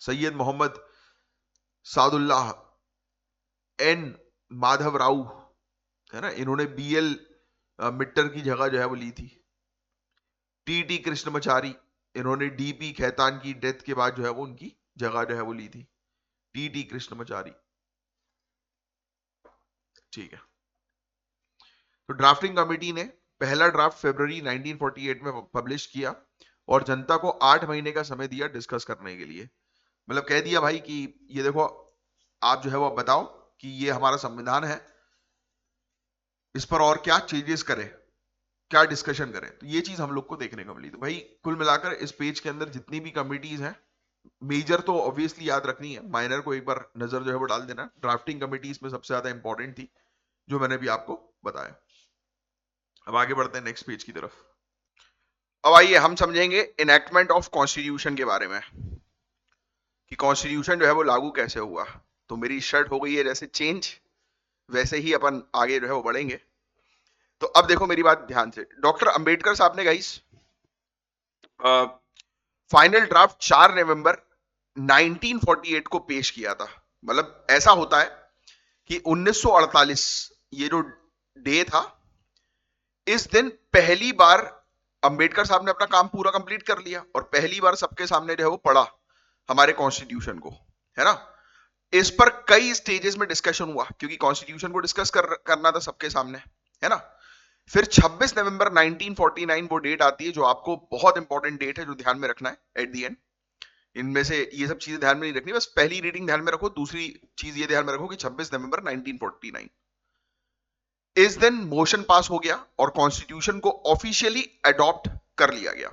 सैयद मोहम्मद सादुल्लाह, एन माधव राव, है ना, इन्होंने बीएल मिट्टर की जगह जो है वो ली थी। टी कृष्णमाचारी, इन्होंने डीपी खैतान की डेथ के बाद जो है वो उनकी जगह जो है वो ली थी, टी कृष्णमाचारी। ठीक है, तो ड्राफ्टिंग कमेटी ने पहला ड्राफ्ट फरवरी 1948 में पब्लिश किया और जनता को 8 महीने का समय दिया डिस्कस करने के लिए। मतलब कह दिया भाई कि ये देखो, आप जो है वो बताओ कि ये हमारा संविधान है, इस पर और क्या चेंजेस करें, क्या डिस्कशन करें। तो ये चीज हम लोग को देखने को मिली। तो भाई कुल मिलाकर इस पेज के अंदर जितनी भी कमिटीज हैं, मेजर तो ऑब्वियसली याद रखनी है, माइनर को एक बार नजर जो है वो डाल देना। ड्राफ्टिंग कमिटीज में सबसे ज्यादा इंपॉर्टेंट थी जो मैंने भी आपको बताया। अब आगे बढ़ते हैं नेक्स्ट पेज की तरफ। अब आइए हम समझेंगे इनैक्टमेंट ऑफ कॉन्स्टिट्यूशन के बारे में, कि कॉन्स्टिट्यूशन जो है वो लागू कैसे हुआ। तो मेरी शर्ट हो गई है जैसे चेंज, वैसे ही अपन आगे जो है वो बढ़ेंगे। तो अब देखो मेरी बात ध्यान से, डॉक्टर अंबेडकर साहब ने गाइस फाइनल ड्राफ्ट 4 नवंबर 1948 को पेश किया था। मतलब ऐसा होता है कि 1948 ये जो डे था, इस दिन पहली बार अंबेडकर साहब ने अपना काम पूरा कंप्लीट कर लिया और पहली बार सबके सामने जो है वो पढ़ा हमारे कॉन्स्टिट्यूशन को, है ना। इस पर कई स्टेजेस में डिस्कशन हुआ क्योंकि कॉन्स्टिट्यूशन को डिस्कस करना था सबके सामने, है ना। फिर 26 नवंबर 1949 वो डेट आती है जो आपको बहुत इंपॉर्टेंट डेट है, जो ध्यान में रखना है एट दी एंड। इनमें से ये सब चीजें ध्यान में नहीं रखनी, बस पहली रीडिंग ध्यान में रखो। दूसरी चीज ये ध्यान में रखो कि 26 नवंबर 1949 इस दिन मोशन पास हो गया और कॉन्स्टिट्यूशन को ऑफिशियली अडॉप्ट कर लिया गया।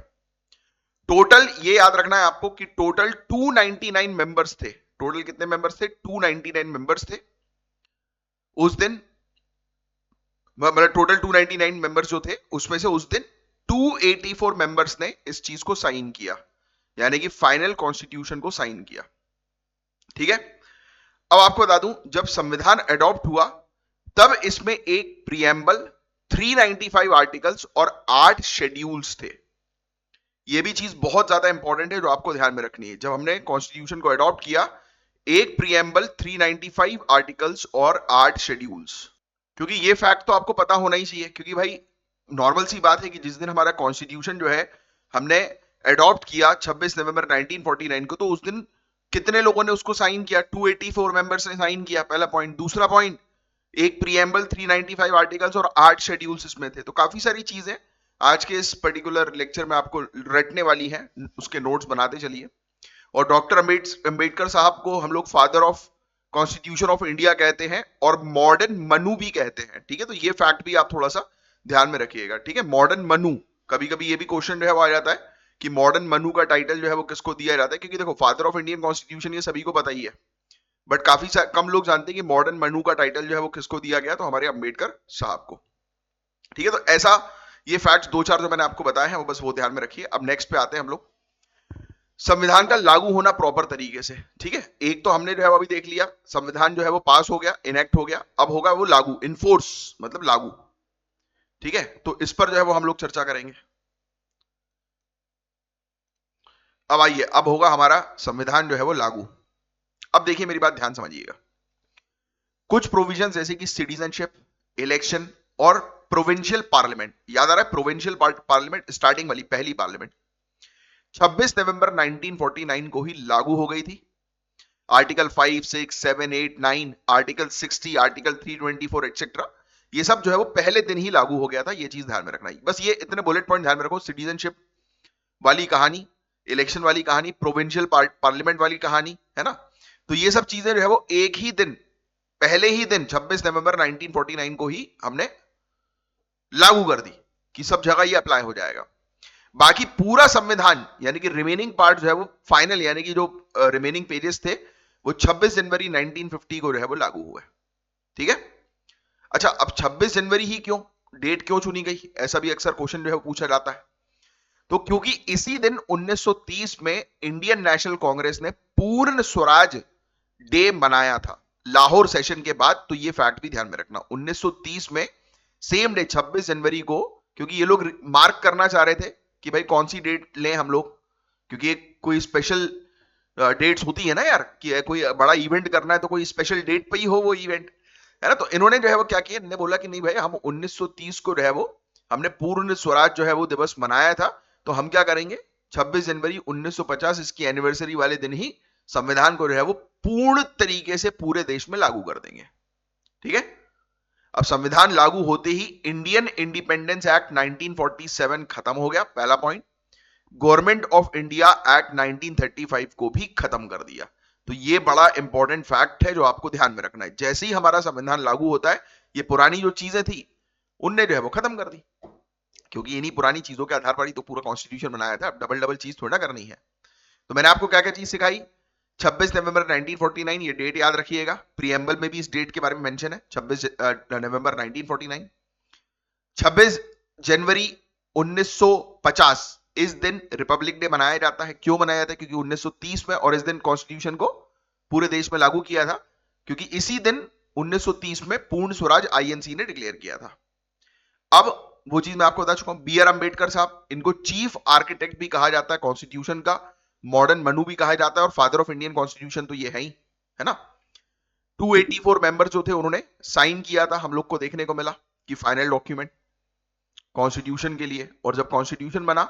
टोटल ये याद रखना है आपको कि टोटल 299 मेंबर्स थे। टोटल कितने मेंबर्स थे? 299 मेंबर्स थे उस दिन। मतलब टोटल 299 मेंबर्स जो थे उसमें से उस दिन 284 मेंबर्स ने इस चीज को साइन किया, यानी कि फाइनल कॉन्स्टिट्यूशन को साइन किया। ठीक है, अब आपको बता दूं, जब संविधान अडॉप्ट हुआ तब इसमें एक प्रीएम्बल, 395 आर्टिकल्स और 8 शेड्यूल्स थे। यह भी चीज बहुत ज्यादा इंपॉर्टेंट है जो आपको ध्यान में रखनी है। जब हमने कॉन्स्टिट्यूशन को अडॉप्ट किया, एक प्रीएम्बल, 395 आर्टिकल्स और 8 शेड्यूल्स। क्योंकि ये फैक्ट तो आपको पता होना ही चाहिए, क्योंकि भाई नॉर्मल सी बात है कि जिस दिन हमारा कॉन्स्टिट्यूशन जो है हमने अडॉप्ट किया 26 नवंबर 1949 को, तो उस दिन कितने लोगों ने उसको साइन किया? 284 मेंबर्स ने साइन किया, पहला पॉइंट। दूसरा पॉइंट, एक प्रीएम्बल, 395 आर्टिकल्स और 8 शेड्यूल्स इसमें थे। तो काफी सारी चीजें आज के इस पर्टिकुलर लेक्चर में आपको रटने वाली हैं, उसके नोट्स बनाते चलिए। और डॉक्टर अंबेडकर साहब को हम लोग father of constitution of India कहते हैं और मॉडर्न मनु भी कहते हैं। ठीक है, तो ये फैक्ट भी आप थोड़ा सा ध्यान में रखिएगा। ठीक है, मॉडर्न मनु, कभी कभी ये भी क्वेश्चन जो है वो आ जाता है कि मॉडर्न मनु का टाइटल जो है वो किसको दिया जाता है, क्योंकि देखो फादर ऑफ इंडियन कॉन्स्टिट्यूशन ये सभी को पता ही है, बट काफी कम लोग जानते हैं कि मॉडर्न मनु का टाइटल जो है वो किसको दिया गया, तो हमारे अंबेडकर साहब को। ठीक है, तो ऐसा ये फैक्ट्स दो चार जो मैंने आपको बताए हैं वो बस वो ध्यान में रखिए। अब नेक्स्ट पे आते हैं हम लोग, संविधान का लागू होना प्रॉपर तरीके से। ठीक है, एक तो हमने जो है वो अभी देख लिया, संविधान जो है वो पास हो गया, इनेक्ट हो गया, अब होगा वो लागू, इनफोर्स मतलब लागू। ठीक है, तो इस पर जो है वो हम लोग चर्चा करेंगे। अब आइए, अब होगा हमारा संविधान जो है वो लागू। अब देखिए मेरी बात ध्यान समझिएगा, कुछ प्रोविजन जैसे कि सिटीजनशिप, इलेक्शन और प्रोविंशियल पार्लियामेंट, याद आ रहा है प्रोविंशियल पार्लियामेंट, स्टार्टिंग वाली पहली पार्लियामेंट 26 नवंबर 1949 को ही लागू हो गई थी। आर्टिकल 5, 6, 7, 8, 9, आर्टिकल 60, आर्टिकल 324 एक्सेट्रा, ये सब जो है वो पहले दिन ही लागू हो गया था। ये चीज ध्यान में रखना है, बस ये इतने बुलेट पॉइंट ध्यान में रखो। सिटीजनशिप वाली कहानी, इलेक्शन वाली कहानी, प्रोविंशियल पार्लियामेंट वाली कहानी, है ना। तो ये सब चीजें जो है वो एक ही दिन, पहले ही दिन 26 नवंबर 1949 को ही हमने लागू कर दी कि सब जगह ये अप्लाई हो जाएगा। बाकी पूरा संविधान यानी कि रिमेनिंग पार्ट जो है वो फाइनल, यानी कि जो रिमेनिंग पेजेस थे वो 26 जनवरी 1950 को जो है वो लागू हुए। ठीक है। अच्छा, अब 26 जनवरी ही क्यों, डेट क्यों चुनी गई, ऐसा भी अक्सर क्वेश्चन जो है वो पूछा जाता है। तो क्योंकि इसी दिन 1930 में इंडियन नेशनल कांग्रेस ने पूर्ण स्वराज डे मनाया था, लाहौर सेशन के बाद। तो ये फैक्ट भी ध्यान में रखना, 1930 में सेम डे 26 जनवरी को, क्योंकि ये लोग मार्क करना चाह रहे थे कि भाई कौन सी डेट लें हम लोग, क्योंकि एक कोई स्पेशल डेट्स होती है ना यार, कि कोई बड़ा इवेंट करना है तो कोई स्पेशल डेट पे ही हो वो इवेंट, है ना। तो इन्होंने जो है वो क्या किया, इन्होंने बोला कि नहीं भाई, हम 1930 को जो है वो हमने पूर्ण स्वराज जो है वो दिवस मनाया था, तो हम क्या करेंगे 26 जनवरी 1950 इसकी एनिवर्सरी वाले दिन ही संविधान को जो है वो पूर्ण तरीके से पूरे देश में लागू कर देंगे। ठीक है। अब संविधान लागू होते ही इंडियन इंडिपेंडेंस एक्ट 1947 खत्म हो गया, पहला point. Government of India act 1935 को भी खत्म कर दिया। तो ये बड़ा इंपॉर्टेंट फैक्ट है जो आपको ध्यान में रखना है। जैसे ही हमारा संविधान लागू होता है, ये पुरानी जो चीजें थी उनने जो है वो खत्म कर दी, क्योंकि इन्हीं पुरानी चीजों के आधार पर ही तो पूरा कॉन्स्टिट्यूशन बनाया था। अब डबल डबल चीज थोड़ा करनी है। तो मैंने आपको क्या क्या चीज सिखाई, 26 नवंबर 1949, ये डेट याद रखिएगा, प्रीएम्बल में भी इस डेट के बारे में मेंशन है, 26 नवंबर 1949। 26 जनवरी 1950 इस दिन रिपब्लिक डे मनाया जाता है। क्यों मनाया जाता है, क्योंकि 1930 में और इस दिन कॉन्स्टिट्यूशन को पूरे देश में लागू किया था, क्योंकि इसी दिन 1930 में पूर्ण स्वराज आईएनसी ने डिक्लेयर किया था। अब वो चीज मैं आपको बता चुका हूं, बी आर अंबेडकर साहब, इनको चीफ आर्किटेक्ट भी कहा जाता है कॉन्स्टिट्यूशन का, मॉडर्न मनु भी कहा जाता है, और फादर ऑफ इंडियन कॉन्स्टिट्यूशन तो ये है ही, है ना। 284 मेंबर जो थे उन्होंने साइन किया था, हम लोग को देखने को मिला कि फाइनल डॉक्यूमेंट कॉन्स्टिट्यूशन के लिए। और जब कॉन्स्टिट्यूशन बना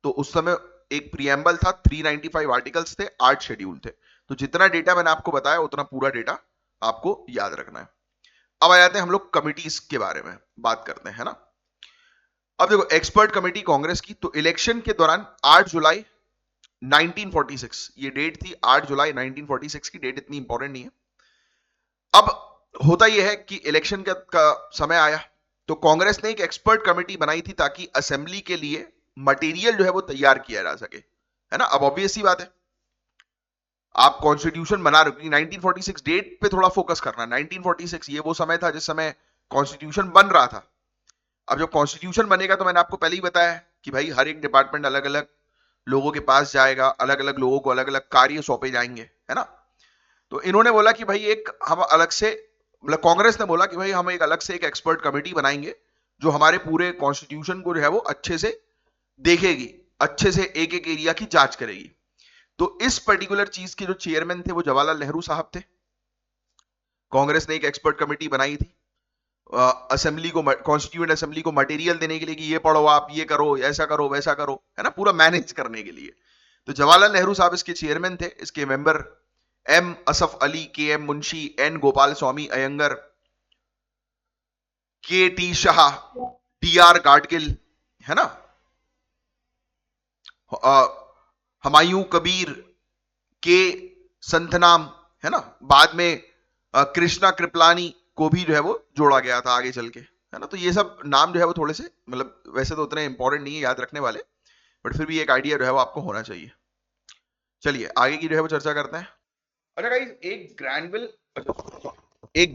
तो उस समय एक प्रीएम्बल था, 395 आर्टिकल्स थे, 8 शेड्यूल थे। तो जितना डेटा मैंने आपको बताया उतना पूरा डेटा आपको याद रखना है। अब आ जाते हैं हम लोग कमिटीज के बारे में बात करते हैं ना। अब देखो, एक्सपर्ट कमेटी कांग्रेस की, तो इलेक्शन के दौरान 8 जुलाई 1946 ये डेट थी, 8 जुलाई 1946 की डेट इतनी इंपॉर्टेंट नहीं है। अब होता यह है कि इलेक्शन का समय आया तो कांग्रेस ने एक एक्सपर्ट कमेटी बनाई थी ताकि असेंबली के लिए मटेरियल जो है वो तैयार किया जा सके, है ना। अब ऑब्वियस सी बात है, आप कॉन्स्टिट्यूशन बना रहे हो, 1946 डेट पे थोड़ा फोकस करना। 1946 ये वो समय था जिस समय कॉन्स्टिट्यूशन बन रहा था। अब जब कॉन्स्टिट्यूशन बनेगा तो मैंने आपको पहले ही बताया कि भाई हर एक डिपार्टमेंट अलग अलग लोगों के पास जाएगा, अलग अलग लोगों को अलग अलग कार्य सौंपे जाएंगे, है ना। तो इन्होंने बोला कि भाई एक हम अलग से, मतलब कांग्रेस ने बोला कि भाई हम एक अलग से एक एक्सपर्ट कमेटी बनाएंगे जो हमारे पूरे कॉन्स्टिट्यूशन को जो है वो अच्छे से देखेगी, अच्छे से एक एक एरिया की जांच करेगी। तो इस पर्टिकुलर चीज के जो चेयरमैन थे वो जवाहरलाल नेहरू साहब थे। कांग्रेस ने एक एक्सपर्ट कमेटी बनाई थी असेंबली को, कॉन्स्टिट्यूएंट असेंबली को मटेरियल देने के लिए कि ये पढ़ो, आप ये करो, ऐसा करो, वैसा करो, है ना, पूरा मैनेज करने के लिए। तो जवाहरलाल नेहरू साहब इसके चेयरमैन थे। इसके मेंबर एम असफ अली, के एम मुंशी, एन गोपाल स्वामी अयंगर, के T Shah, T R Gadgil, है ना, हमायूं कबीर, के संतनाम, है ना। बाद में कृष्णा कृपलानी को भी जो है वो जोड़ा गया था आगे चल के, है ना। तो ये सब नाम जो है वो थोड़े से, मतलब वैसे तो उतने इंपॉर्टेंट नहीं है याद रखने वाले, बट फिर भी एक आइडिया जो है वो आपको होना चाहिए। चलिए आगे की जो है वो चर्चा करते हैं। अच्छा गाइस, एक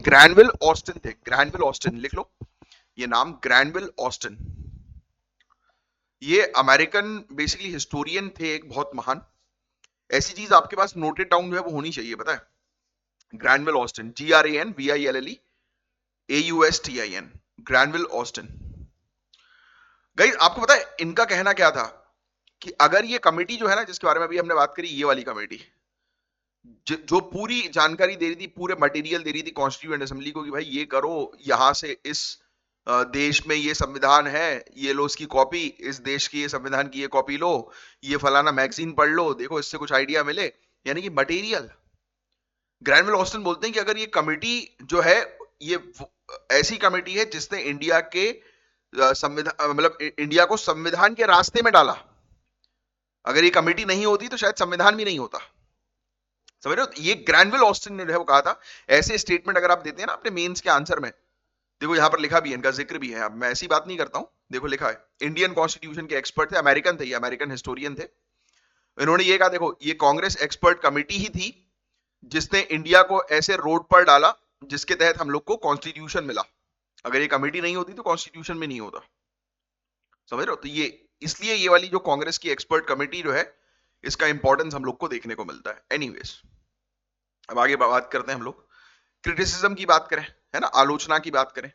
ग्रैनविल ऑस्टिन थे, ग्रैनविल ऑस्टिन लिख लो ये नाम, ग्रैनविल ऑस्टिन। ये अमेरिकन बेसिकली हिस्टोरियन थे, एक बहुत महान। ऐसी चीज आपके पास नोटेड डाउन जो है वो होनी चाहिए, पता है, Granville Austin, GRANVILLEAUSTIN, Granville Austin. Guys आपको पता है इनका कहना क्या था कि अगर ये कमेटी जो है ना, जिसके बारे में अभी हमने बात करी, ये वाली कमेटी जो पूरी जानकारी दे रही थी, पूरे मटेरियल दे रही थी कॉन्स्टिट्यूएंट असेंबली को कि भाई ये करो, यहां से इस देश में ये संविधान है, ये लो इसकी कॉपी, इस देश की ये संविधान की ये कॉपी लो, ये फलाना मैगजीन पढ़ लो, देखो इससे कुछ आइडिया मिले, यानी कि मटेरियल। ग्रैनविल ऑस्टिन बोलते हैं कि अगर ये कमेटी जो है ये ऐसी कमेटी है जिसने इंडिया के संविधान मतलब इंडिया को संविधान के रास्ते में डाला, अगर ये कमेटी नहीं होती तो शायद संविधान भी नहीं होता। समझ रहे हो? ये ग्रैनविल ऑस्टिन ने वो कहा था। ऐसे स्टेटमेंट अगर आप देते हैं ना अपने मेंस के आंसर में, देखो यहां पर लिखा भी है, इनका जिक्र भी है। अब मैं ऐसी बात नहीं करता हूं, देखो लिखा है, इंडियन कॉन्स्टिट्यूशन के एक्सपर्ट थे, अमेरिकन थे, ये अमेरिकन हिस्टोरियन थे। इन्होंने ये कहा, देखो ये कांग्रेस एक्सपर्ट कमेटी ही थी जिसने इंडिया को ऐसे रोड पर डाला जिसके तहत हम लोग को कॉन्स्टिट्यूशन मिला। अगर ये कमेटी नहीं होती तो कॉन्स्टिट्यूशन में नहीं होता। समझ रहे हो? तो ये इसलिए ये वाली जो कांग्रेस की एक्सपर्ट कमेटी जो है, इसका इंपॉर्टेंस हम लोग को देखने को मिलता है। एनीवेज, अब आगे बात करते हैं हम लोग, क्रिटिसिज्म की बात करें, है ना, आलोचना की बात करें,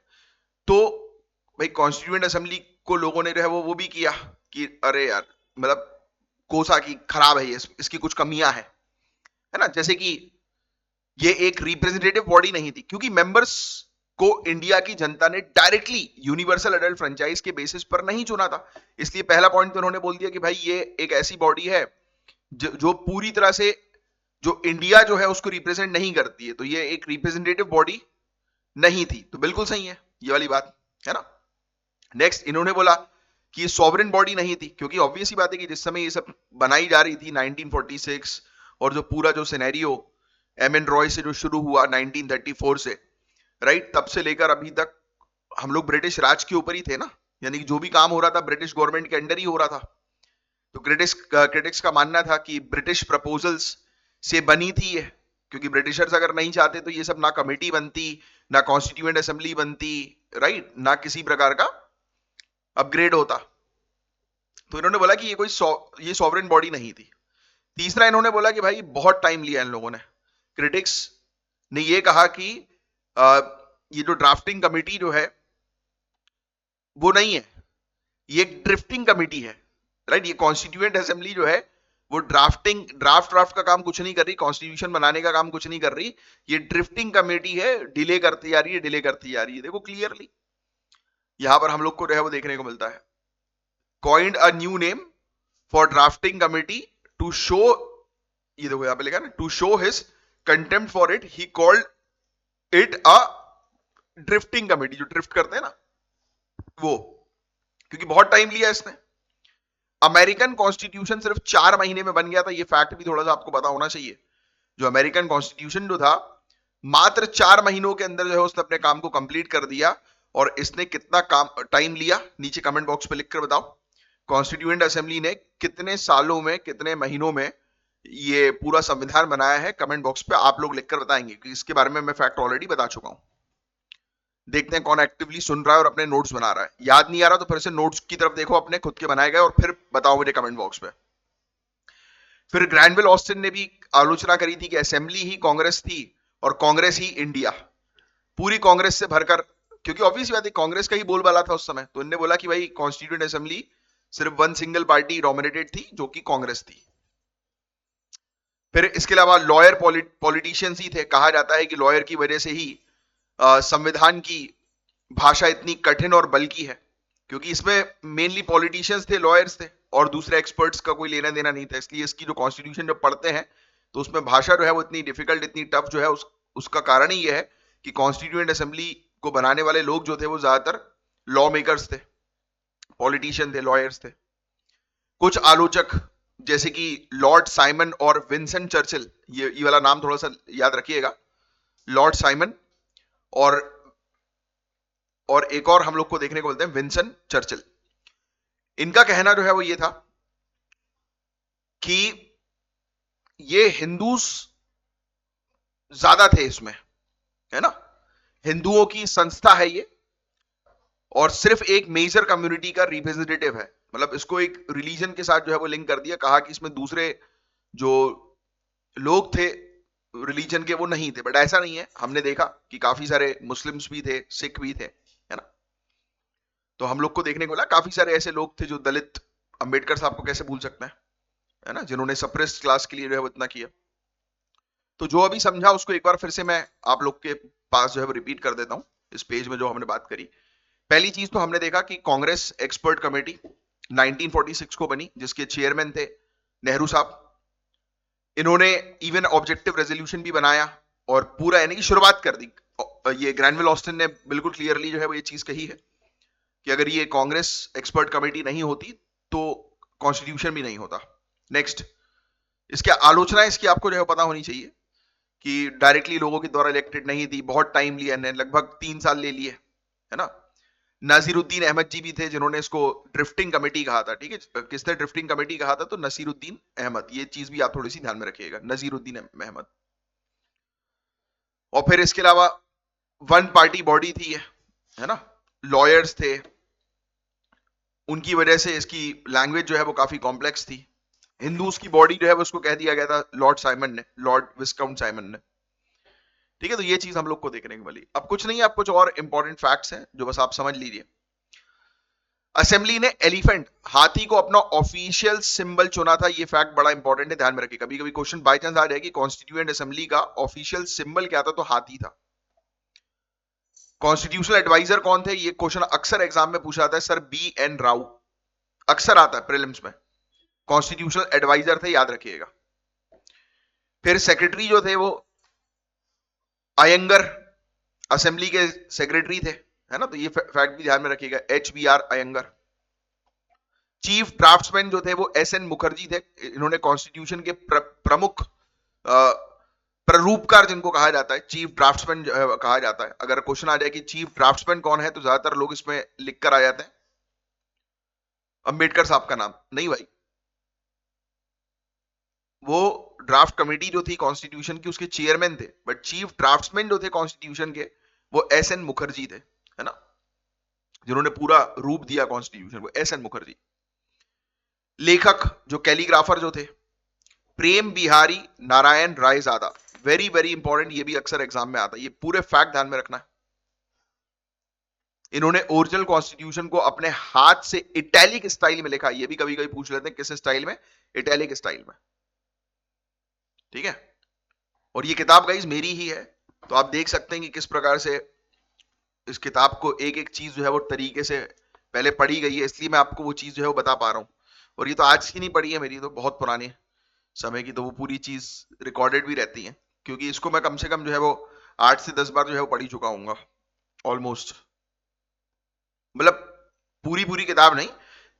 तो भाई कॉन्स्टिट्यूएंट असेंबली को लोगों ने जो है वो भी किया कि अरे यार, मतलब कोसा की खराब है ये, इसकी कुछ कमियां है ना। जैसे कि ये एक रिप्रेजेंटेटिव बॉडी नहीं थी, क्योंकि मेंबर्स को इंडिया की जनता ने डायरेक्टली यूनिवर्सल एडल्ट फ्रेंचाइज के बेसिस पर नहीं चुना था। इसलिए पहला पॉइंट तो उन्होंने बोल दिया कि भाई ये एक ऐसी बॉडी है जो पूरी तरह से जो इंडिया जो है उसको रिप्रेजेंट नहीं करती है, तो ये एक रिप्रेजेंटेटिव बॉडी नहीं थी। तो बिल्कुल सही है ये वाली बात, है ना। नेक्स्ट इन्होंने बोला कि ये सॉवरेन बॉडी नहीं थी, क्योंकि ऑब्वियस ही बात है कि जिस समय ये सब बनाई जा रही थी 1946, और जो पूरा जो सिनेरियो एम.एन. रॉय से जो शुरू हुआ 1934 से, राइट, तब से लेकर अभी तक हम लोग ब्रिटिश राज के ऊपर ही थे ना, यानी कि जो भी काम हो रहा था ब्रिटिश गवर्नमेंट के अंडर ही हो रहा था। तो क्रिटिक्स का मानना था कि ब्रिटिश प्रपोजल्स से बनी थी ये, क्योंकि ब्रिटिशर्स अगर नहीं चाहते तो ये सब ना कमेटी बनती, ना कॉन्स्टिट्यूएंट असेंबली बनती, राइट, ना किसी प्रकार का अपग्रेड होता। तो इन्होंने बोला कि ये सॉवरेन बॉडी नहीं थी। तीसरा इन्होंने बोला कि भाई बहुत टाइम लिया इन लोगों ने, क्रिटिक्स ने ये कहा कि ये जो ड्राफ्टिंग कमेटी जो है वो नहीं है, ये एक ड्रिफ्टिंग कमेटी है, राइट। ये कॉन्स्टिट्यूएंट असेंबली जो है वो ड्राफ्ट का काम कुछ नहीं कर रही, कॉन्स्टिट्यूशन बनाने का काम कुछ नहीं कर रही, ये ड्रिफ्टिंग कमेटी है, डिले करती जा रही है। देखो क्लियरली यहां पर हम लोग को जो है वो देखने को मिलता है, coined a new name for drafting committee to show, ये देखो यहां पे लिखा है ना, to show his contempt for it, he called it a drifting committee, जो ड्रिफ्ट करते हैं ना वो, क्योंकि बहुत टाइम लिया इसने। अमेरिकन कॉन्स्टिट्यूशन सिर्फ 4 महीने में बन गया था, ये फैक्ट भी थोड़ा सा आपको पता होना चाहिए। जो अमेरिकन कॉन्स्टिट्यूशन जो था, मात्र 4 महीनों के अंदर जो है उसने अपने काम को कंप्लीट कर दिया। और इसने कितना काम टाइम लिया, नीचे कमेंट बॉक्स पे लिखकर बताओ। कॉन्स्टिट्यूएंट असेंबली ने कितने सालों में, कितने महीनों में ये पूरा संविधान बनाया है, कमेंट बॉक्स पे आप लोग लिखकर बताएंगे, क्योंकि इसके बारे में मैं फैक्ट ऑलरेडी बता चुका हूं। देखते हैं कौन एक्टिवली सुन रहा है और अपने नोट्स बना रहा है। याद नहीं आ रहा तो फिर से नोट्स की तरफ देखो अपने खुद के बनाए गए, और फिर बताओ मुझे कमेंट बॉक्स पे। फिर ग्रैनविल ऑस्टिन ने भी आलोचना करी थी कि असेंबली ही कांग्रेस थी और कांग्रेस ही इंडिया, पूरी कांग्रेस से भरकर, क्योंकि ऑब्वियस बात है कांग्रेस का ही बोलबाला था उस समय। तो इन्होंने बोला कि भाई कॉन्स्टिट्यूएंट असेंबली सिर्फ वन सिंगल पार्टी डोमिनेटेड थी, जो कि कांग्रेस थी। फिर इसके अलावा लॉयर पॉलिटिशियंस ही थे, कहा जाता है कि लॉयर की वजह से ही संविधान की भाषा इतनी कठिन और बल्कि है, क्योंकि इसमें मेनली पॉलिटिशियंस थे, लॉयर्स थे, और दूसरे एक्सपर्ट्स का कोई लेना देना नहीं था। इसलिए इसकी जो कॉन्स्टिट्यूशन जब पढ़ते हैं तो उसमें भाषा जो है वो इतनी डिफिकल्ट, इतनी टफ जो है, उसका कारण ही यह है कि कॉन्स्टिट्यूएंट असेंबली को बनाने वाले लोग जो थे वो ज्यादातर लॉ मेकर्स थे, पॉलिटिशियन थे, लॉयर्स थे। कुछ आलोचक जैसे कि लॉर्ड साइमन और विंसेंट चर्चिल, ये वाला नाम थोड़ा सा याद रखिएगा, लॉर्ड साइमन और एक और हम लोग को देखने को मिलते हैं विंसेंट चर्चिल। इनका कहना जो है वो ये था कि ये हिंदूस ज्यादा थे इसमें, है ना, हिंदुओं की संस्था है ये, और सिर्फ एक मेजर कम्युनिटी का रिप्रेजेंटेटिव है। मतलब इसको एक रिलीजन के साथ जो है वो लिंक कर दिया, कहा कि इसमें दूसरे जो लोग थे रिलीजन के वो नहीं थे। बट ऐसा नहीं है, हमने देखा कि काफी सारे मुस्लिम्स भी थे, सिख भी थे, है ना। तो हम लोग को देखने को मिला काफी सारे ऐसे लोग थे जो दलित, अंबेडकर साहब को कैसे भूल सकते हैं, है ना, जिन्होंने सप्रेस्ड क्लास के लिए जो है वो इतना किया। तो जो अभी समझा उसको एक बार फिर से मैं आप लोग के पास जो है वो रिपीट कर देता हूं, इस पेज में जो हमने बात करी पहली चीज तो हमने देखा कि कांग्रेस एक्सपर्ट कमेटी 1946 को बनी, जिसके चेयरमैन थे नेहरू साहब। इन्होंने इवन ऑब्जेक्टिव रेजोल्यूशन भी बनाया और पूरा यानी कि शुरुआत कर दी। ये ग्रैनविल ऑस्टिन ने बिल्कुल क्लियरली जो है वो ये चीज कही है कि अगर ये कांग्रेस एक्सपर्ट कमेटी नहीं होती तो कॉन्स्टिट्यूशन भी नहीं होता। नेक्स्ट, इसकी आलोचना इसकी आपको जो है पता होनी चाहिए कि डायरेक्टली लोगों के द्वारा इलेक्टेड नहीं थी, बहुत टाइम लिया, लगभग 3 साल ले लिए, है ना। नसीरुद्दीन अहमद जी भी थे जिन्होंने इसको ड्रिफ्टिंग कमेटी कहा था। ठीक है, किसने ड्रिफ्टिंग कमेटी कहा था? तो नसीरुद्दीन अहमद। ये चीज भी आप थोड़ी सी ध्यान में रखिएगा, नसीरुद्दीन अहमद। और फिर इसके अलावा वन पार्टी बॉडी थी, है ना, लॉयर्स थे, उनकी वजह से इसकी लैंग्वेज जो है वो काफी कॉम्प्लेक्स थी। हिंदूज की बॉडी जो है वो उसको कह दिया गया था लॉर्ड साइमन ने, लॉर्ड विस्काउंट साइमन ने। ठीक है, तो ये चीज हम लोग को देखने को मिली। अब कुछ नहीं, अब कुछ और इंपॉर्टेंट फैक्ट्स हैं जो बस आप समझ लीजिए। असेंबली ने एलिफेंट, हाथी को अपना ऑफिशियल सिंबल चुना था। ये फैक्ट बड़ा इंपॉर्टेंट है, ध्यान में रखिए। कभी कभी क्वेश्चन बाय चांस आ जाए कि कॉन्स्टिट्यूएंट असेंबली का ऑफिशियल सिंबल क्या था, तो हाथी था। कॉन्स्टिट्यूशनल एडवाइजर कौन थे? ये क्वेश्चन अक्सर एग्जाम में पूछा जाता है, सर BN राव, अक्सर आता है प्रीलिम्स में। कॉन्स्टिट्यूशनल एडवाइजर थे, याद रखिएगा। फिर सेक्रेटरी जो थे वो अयंगर, असेंबली के सेक्रेटरी थे, है ना, तो ये फैक्ट भी ध्यान में रखिएगा, HBR अयंगर। चीफ ड्राफ्ट्समैन जो थे वो SN मुखर्जी थे। इन्होंने कॉन्स्टिट्यूशन के प्रमुख प्ररूपकार जिनको कहा जाता है, चीफ ड्राफ्ट्समैन कहा जाता है। अगर क्वेश्चन आ जाए कि चीफ ड्राफ्ट्समैन कौन है, तो ज्यादातर लोग इसमें लिखकर आ जाते हैं अंबेडकर साहब का नाम। नहीं भाई, वो ड्राफ्ट कमेटी जो थी कॉन्स्टिट्यूशन की, उसके चेयरमैन थे, बट चीफ ड्राफ्ट्समैन जो थे कॉन्स्टिट्यूशन के, वो SN मुखर्जी थे, है ना, जिन्होंने पूरा रूप दिया कॉन्स्टिट्यूशन को, SN मुखर्जी। लेखक जो कैलीग्राफर जो थे, Prem Behari Narain Raizada. Very very important, ये भी अक्सर एग्जाम में आता है, ये पूरे फैक्ट ध्यान में रखना है। इन्होंने ओरिजिनल कॉन्स्टिट्यूशन को अपने हाथ से इटैलिक स्टाइल में लिखा। ये भी कभी कभी पूछ लेते हैं, किस स्टाइल में? इटैलिक स्टाइल में। ठीक है, और ये किताब गाइस मेरी ही है, तो आप देख सकते हैं कि किस प्रकार से इस किताब को एक एक चीज जो है वो तरीके से पहले पढ़ी गई है, इसलिए मैं आपको वो चीज जो है वो बता पा रहा हूं। और ये तो आज की नहीं पढ़ी है मेरी, तो बहुत पुरानी समय की, तो वो पूरी चीज रिकॉर्डेड भी रहती है, क्योंकि इसको मैं कम से कम जो है वो 8 से 10 बार जो है वो पढ़ी चुका हूँ ऑलमोस्ट। मतलब पूरी पूरी किताब नहीं,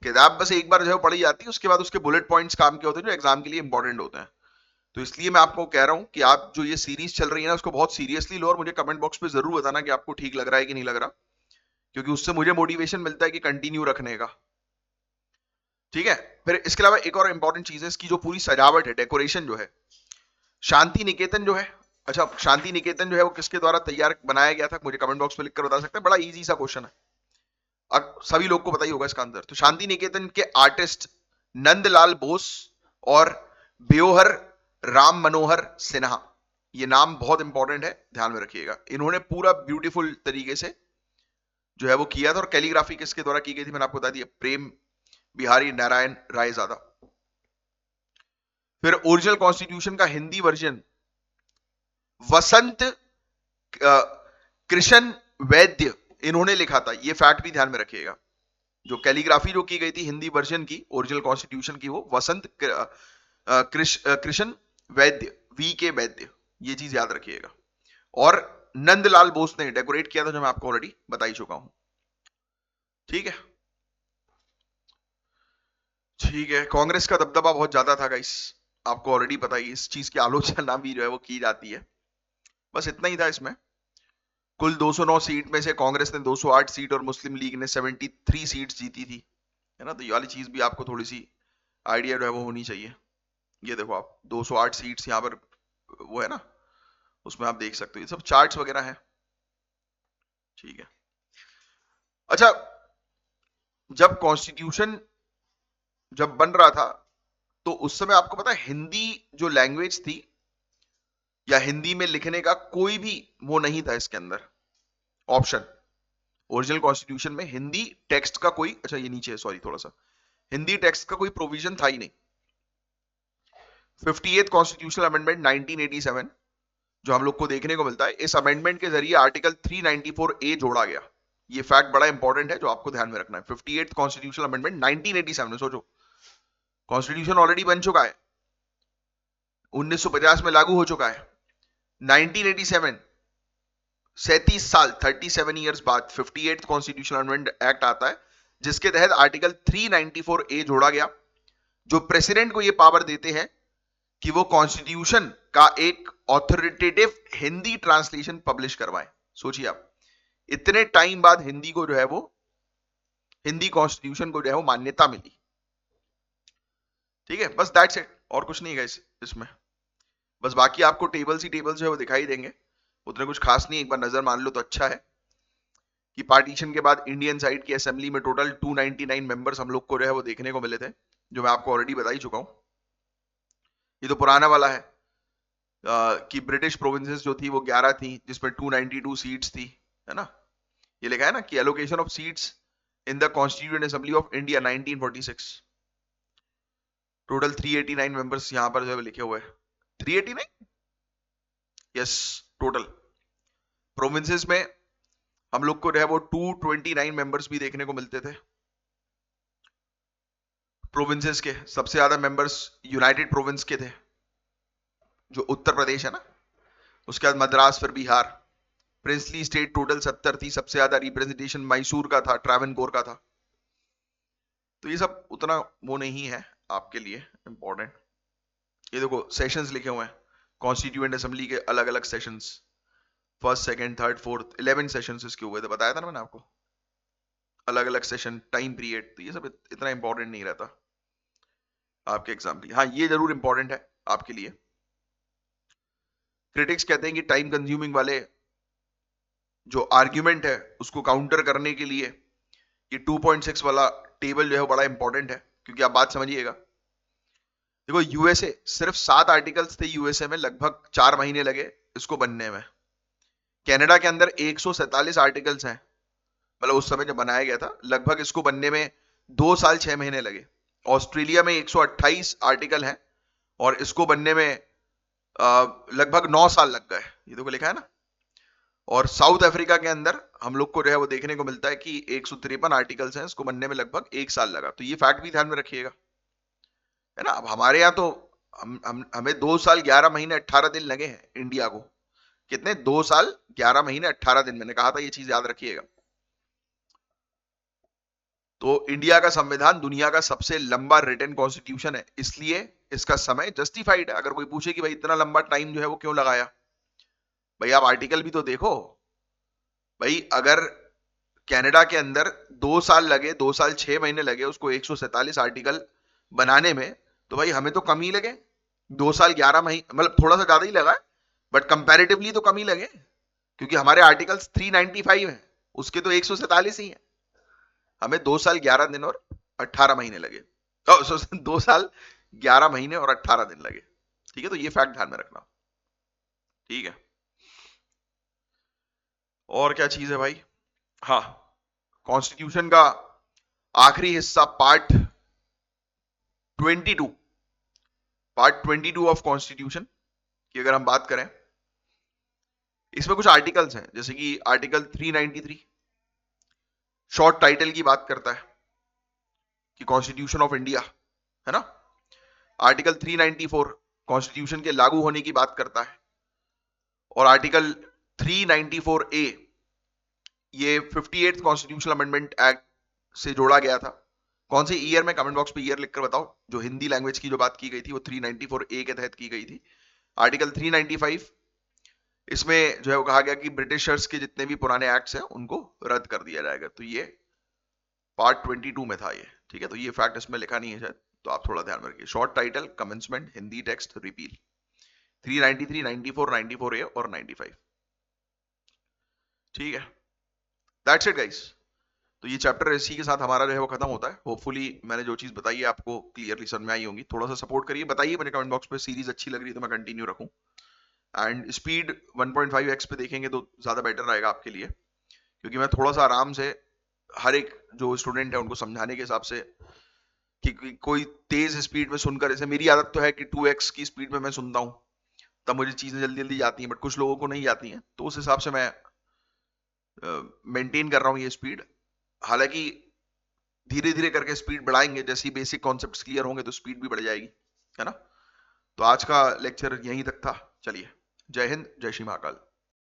किताब बस एक बार जो है पढ़ी जाती है, उसके बाद उसके बुलेट पॉइंट्स काम के होते हैं जो एग्जाम के लिए इंपॉर्टेंट होते हैं। तो इसलिए मैं आपको कह रहा हूं कि आप जो ये सीरीज चल रही है ना, उसको बहुत सीरियसली लो, और मुझे कमेंट बॉक्स पे जरूर बताना कि आपको ठीक लग रहा है कि नहीं लग रहा, क्योंकि उससे मुझे मोटिवेशन मिलता है कि कंटिन्यू रखने का। ठीक है, फिर इसके अलावा एक और इंपॉर्टेंट चीज है, इसकी जो पूरी सजावट है, डेकोरेशन जो है, शांति निकेतन जो है। अच्छा, शांति निकेतन जो है वो किसके द्वारा तैयार बनाया गया था? मुझे कमेंट बॉक्स में लिखकर बता सकते हैं, बड़ा इजी सा क्वेश्चन है, सभी लोग को पता ही होगा इसका आंसर। तो शांति निकेतन के आर्टिस्ट नंदलाल बोस और ब्योहर राम मनोहर सिन्हा। ये नाम बहुत इंपॉर्टेंट है, ध्यान में रखिएगा। इन्होंने पूरा ब्यूटीफुल तरीके से जो है वो किया था। और कैलीग्राफी किसके द्वारा की गई थी? मैंने आपको बता दिया, प्रेम बिहारी नारायण रायजादा। फिर ओरिजिनल कॉन्स्टिट्यूशन का हिंदी वर्जन वसंत कृष्ण वैद्य इन्होंने लिखा था। ये फैक्ट भी ध्यान में रखिएगा। जो कैलीग्राफी जो की गई थी हिंदी वर्जन की, ओरिजिनल कॉन्स्टिट्यूशन की, वो वसंत कृष्ण वैद्य, VK वैद्य, ये चीज याद रखिएगा। और नंदलाल बोस ने डेकोरेट किया था, जो मैं आपको ऑलरेडी बता ही चुका हूं। ठीक है, ठीक है। कांग्रेस का दबदबा बहुत ज्यादा था गाइस, आपको ऑलरेडी पता ही, इस चीज की आलोचना भी जो है वो की जाती है। बस इतना ही था इसमें। कुल 209 सीट में से कांग्रेस ने 208 सीट और मुस्लिम लीग ने 73 सीट्स जीती थी, है ना। तो ये वाली चीज भी आपको थोड़ी सी आइडिया जो है वो होनी चाहिए। ये देखो आप, 208 सीट्स यहाँ पर वो है ना, उसमें आप देख सकते हो, ये सब चार्ट्स वगैरह हैं। ठीक है, अच्छा, जब कॉन्स्टिट्यूशन जब बन रहा था, तो उस समय आपको पता है हिंदी जो लैंग्वेज थी, या हिंदी में लिखने का कोई भी वो नहीं था इसके अंदर ऑप्शन। ओरिजिनल कॉन्स्टिट्यूशन में हिंदी टेक्स्ट का कोई, अच्छा ये नीचे है, सॉरी, थोड़ा सा, हिंदी टेक्स्ट का कोई प्रोविजन था ही नहीं। 58th कॉन्स्टिट्यूशनल अमेंडमेंट 1987 जो हम लोग को देखने को मिलता है, इस अमेंडमेंट के जरिए आर्टिकल 394A जोड़ा गया। ये फैक्ट बड़ा इंपॉर्टेंट है जो आपको ध्यान में रखना है। 58th कॉन्स्टिट्यूशनल अमेंडमेंट 1987 में, सोचो कॉन्स्टिट्यूशन ऑलरेडी बन चुका है, 1950 में लागू हो चुका है। 1987 37 साल 37 ईयर्स बाद 58th कॉन्स्टिट्यूशनल अमेंडमेंट एक्ट आता है, जिसके तहत आर्टिकल 394 ए जोड़ा गया, जो प्रेसिडेंट को यह पावर देते हैं कि वो कॉन्स्टिट्यूशन का एक ऑथोरिटेटिव हिंदी ट्रांसलेशन पब्लिश करवाएं। सोचिए आप, इतने टाइम बाद हिंदी को जो है वो, हिंदी कॉन्स्टिट्यूशन को जो है वो मान्यता मिली। ठीक है, बस दैट्स इट, और कुछ नहीं है इसमें। बस बाकी आपको टेबल्स ही टेबल्स जो है वो दिखाई देंगे, उतने कुछ खास नहीं, एक बार नजर मान लो तो अच्छा है। कि पार्टीशन के बाद इंडियन साइड की असेंबली में टोटल 299 मेंबर्स हम लोग को जो है वो देखने को मिले थे, जो मैं आपको ऑलरेडी बता ही चुका हूं। ये तो पुराना वाला है कि ब्रिटिश प्रोविंसेस जो थी वो 11 थी, जिसमें 292 सीट्स थी, है ना। ये लिखा है ना कि allocation of seats in the constituent assembly of India 1946, total 389 members यहां पर जो है लिखे हुए हैं। 389, यस, टोटल प्रोविंसेस में हम लोग को जो है वो 229 मेंबर्स भी देखने को मिलते थे। प्रोविंसेस के सबसे ज्यादा मेंबर्स यूनाइटेड प्रोविंस के थे, जो उत्तर प्रदेश है ना, उसके बाद मद्रास, फिर बिहार। प्रिंसली स्टेट टोटल 70 थी, सबसे ज्यादा रिप्रेजेंटेशन मैसूर का था, ट्रावनकोर का था। तो ये सब उतना वो नहीं है आपके लिए इंपॉर्टेंट। ये देखो सेशंस लिखे हुए हैं कॉन्स्टिट्यूएंट असेंबली के, अलग अलग sessions, first, second, third, fourth, 11 sessions इसके हुए थे, बताया था ना मैंने आपको, अलग अलग सेशन, टाइम पीरियड। तो ये सब इतना इंपॉर्टेंट नहीं रहता आपके एग्जाम के लिए। हाँ, ये जरूर इंपॉर्टेंट है आपके लिए। क्रिटिक्स कहते हैं कि टाइम कंज्यूमिंग वाले जो आर्ग्यूमेंट है उसको काउंटर करने के लिए ये 2.6 वाला टेबल जो है बड़ा इंपॉर्टेंट है, क्योंकि आप बात समझिएगा। देखो यूएसए, सिर्फ 7 आर्टिकल्स थे यूएसए में, लगभग 4 महीने लगे इसको बनने में। कनाडा के अंदर 147 आर्टिकल्स हैं, मतलब उस समय जब बनाया गया था, लगभग इसको बनने में 2 साल 6 महीने लगे। ऑस्ट्रेलिया में 128 आर्टिकल हैं और इसको बनने में लगभग 9 साल लग गए, ये तो लिखा है ना। और साउथ अफ्रीका के अंदर हम लोग को जो है वो देखने को मिलता है कि 153 आर्टिकल्स हैं, इसको बनने में लगभग 1 साल लगा। तो ये फैक्ट भी ध्यान में रखिएगा, है ना। अब हमारे यहाँ तो हमें 2 साल 11 महीने 18 दिन लगे हैं, इंडिया को कितने, 2 साल 11 महीने 18 दिन, मैंने कहा था, ये चीज याद रखिएगा। तो इंडिया का संविधान दुनिया का सबसे लंबा रिटन कॉन्स्टिट्यूशन है, इसलिए इसका समय जस्टिफाइड है। अगर कोई पूछे कि भाई इतना लंबा टाइम जो है वो क्यों लगाया, भाई आप आर्टिकल भी तो देखो। भाई अगर कनाडा के अंदर 2 साल लगे, 2 साल 6 महीने लगे उसको 147 आर्टिकल बनाने में, तो भाई हमें तो कम ही लगे, 2 साल 11 महीने, मतलब थोड़ा सा ज्यादा ही लगा, बट कंपैरेटिवली तो कम ही लगे, क्योंकि हमारे आर्टिकल्स 395 हैं, उसके तो 147 ही हैं। हमें 2 साल 11 दिन और 18 महीने लगे, 2 साल 11 महीने और 18 दिन लगे। ठीक है, तो ये फैक्ट ध्यान में रखना। ठीक है, और क्या चीज है भाई, हाँ, कॉन्स्टिट्यूशन का आखिरी हिस्सा पार्ट 22, पार्ट 22 ऑफ कॉन्स्टिट्यूशन की अगर हम बात करें, इसमें कुछ आर्टिकल्स हैं, जैसे कि आर्टिकल 393 शॉर्ट टाइटल की बात करता है कि कॉन्स्टिट्यूशन ऑफ इंडिया, है ना। आर्टिकल 394 कॉन्स्टिट्यूशन के लागू होने की बात करता है, और आर्टिकल 394 ए ये 58th कॉन्स्टिट्यूशनल अमेंडमेंट एक्ट से जोड़ा गया था। कौन से ईयर में, कमेंट बॉक्स पे ईयर लिखकर बताओ। जो हिंदी लैंग्वेज की जो बात की गई थी वो 394 ए के तहत की गई थी। आर्टिकल 395 इसमें जो है वो कहा गया कि ब्रिटिशर्स के जितने भी पुराने एक्ट्स हैं उनको रद्द कर दिया जाएगा। तो ये पार्ट 22 में था ये। ठीक है, तो ये फैक्ट इसमें लिखा नहीं है शायद, तो आप थोड़ा ध्यान रखिए। Short title, commencement, Hindi text, repeal, 393, 94, 94A और 95। ठीक है, दैट्स इट गाइस। तो ये चैप्टर इसी के साथ हमारा जो है वो खत्म होता है। होपफुली मैंने जो चीज बताई है आपको क्लियरली समझ में आई होंगी। थोड़ा सा सपोर्ट करिए, बताइए मुझे कमेंट बॉक्स पे सीरीज अच्छी लग रही है तो मैं कंटिन्यू रखूं। एंड स्पीड 1.5x पे देखेंगे तो ज्यादा बेटर रहेगा आपके लिए, क्योंकि मैं थोड़ा सा आराम से हर एक जो स्टूडेंट है उनको समझाने के हिसाब से, कि कोई तेज स्पीड में सुनकर, जैसे मेरी आदत तो है कि 2x की स्पीड में मैं सुनता हूँ, तब मुझे चीजें जल्दी जल्दी जाती हैं, बट कुछ लोगों को नहीं जाती हैं, तो उस हिसाब से मैं मेंटेन कर रहा हूं ये स्पीड। हालांकि धीरे धीरे करके स्पीड बढ़ाएंगे, जैसे ही बेसिक कॉन्सेप्ट्स क्लियर होंगे तो स्पीड भी बढ़ जाएगी, है ना। तो आज का लेक्चर यहीं तक था। चलिए, जय हिंद, जय श्री महाकाल।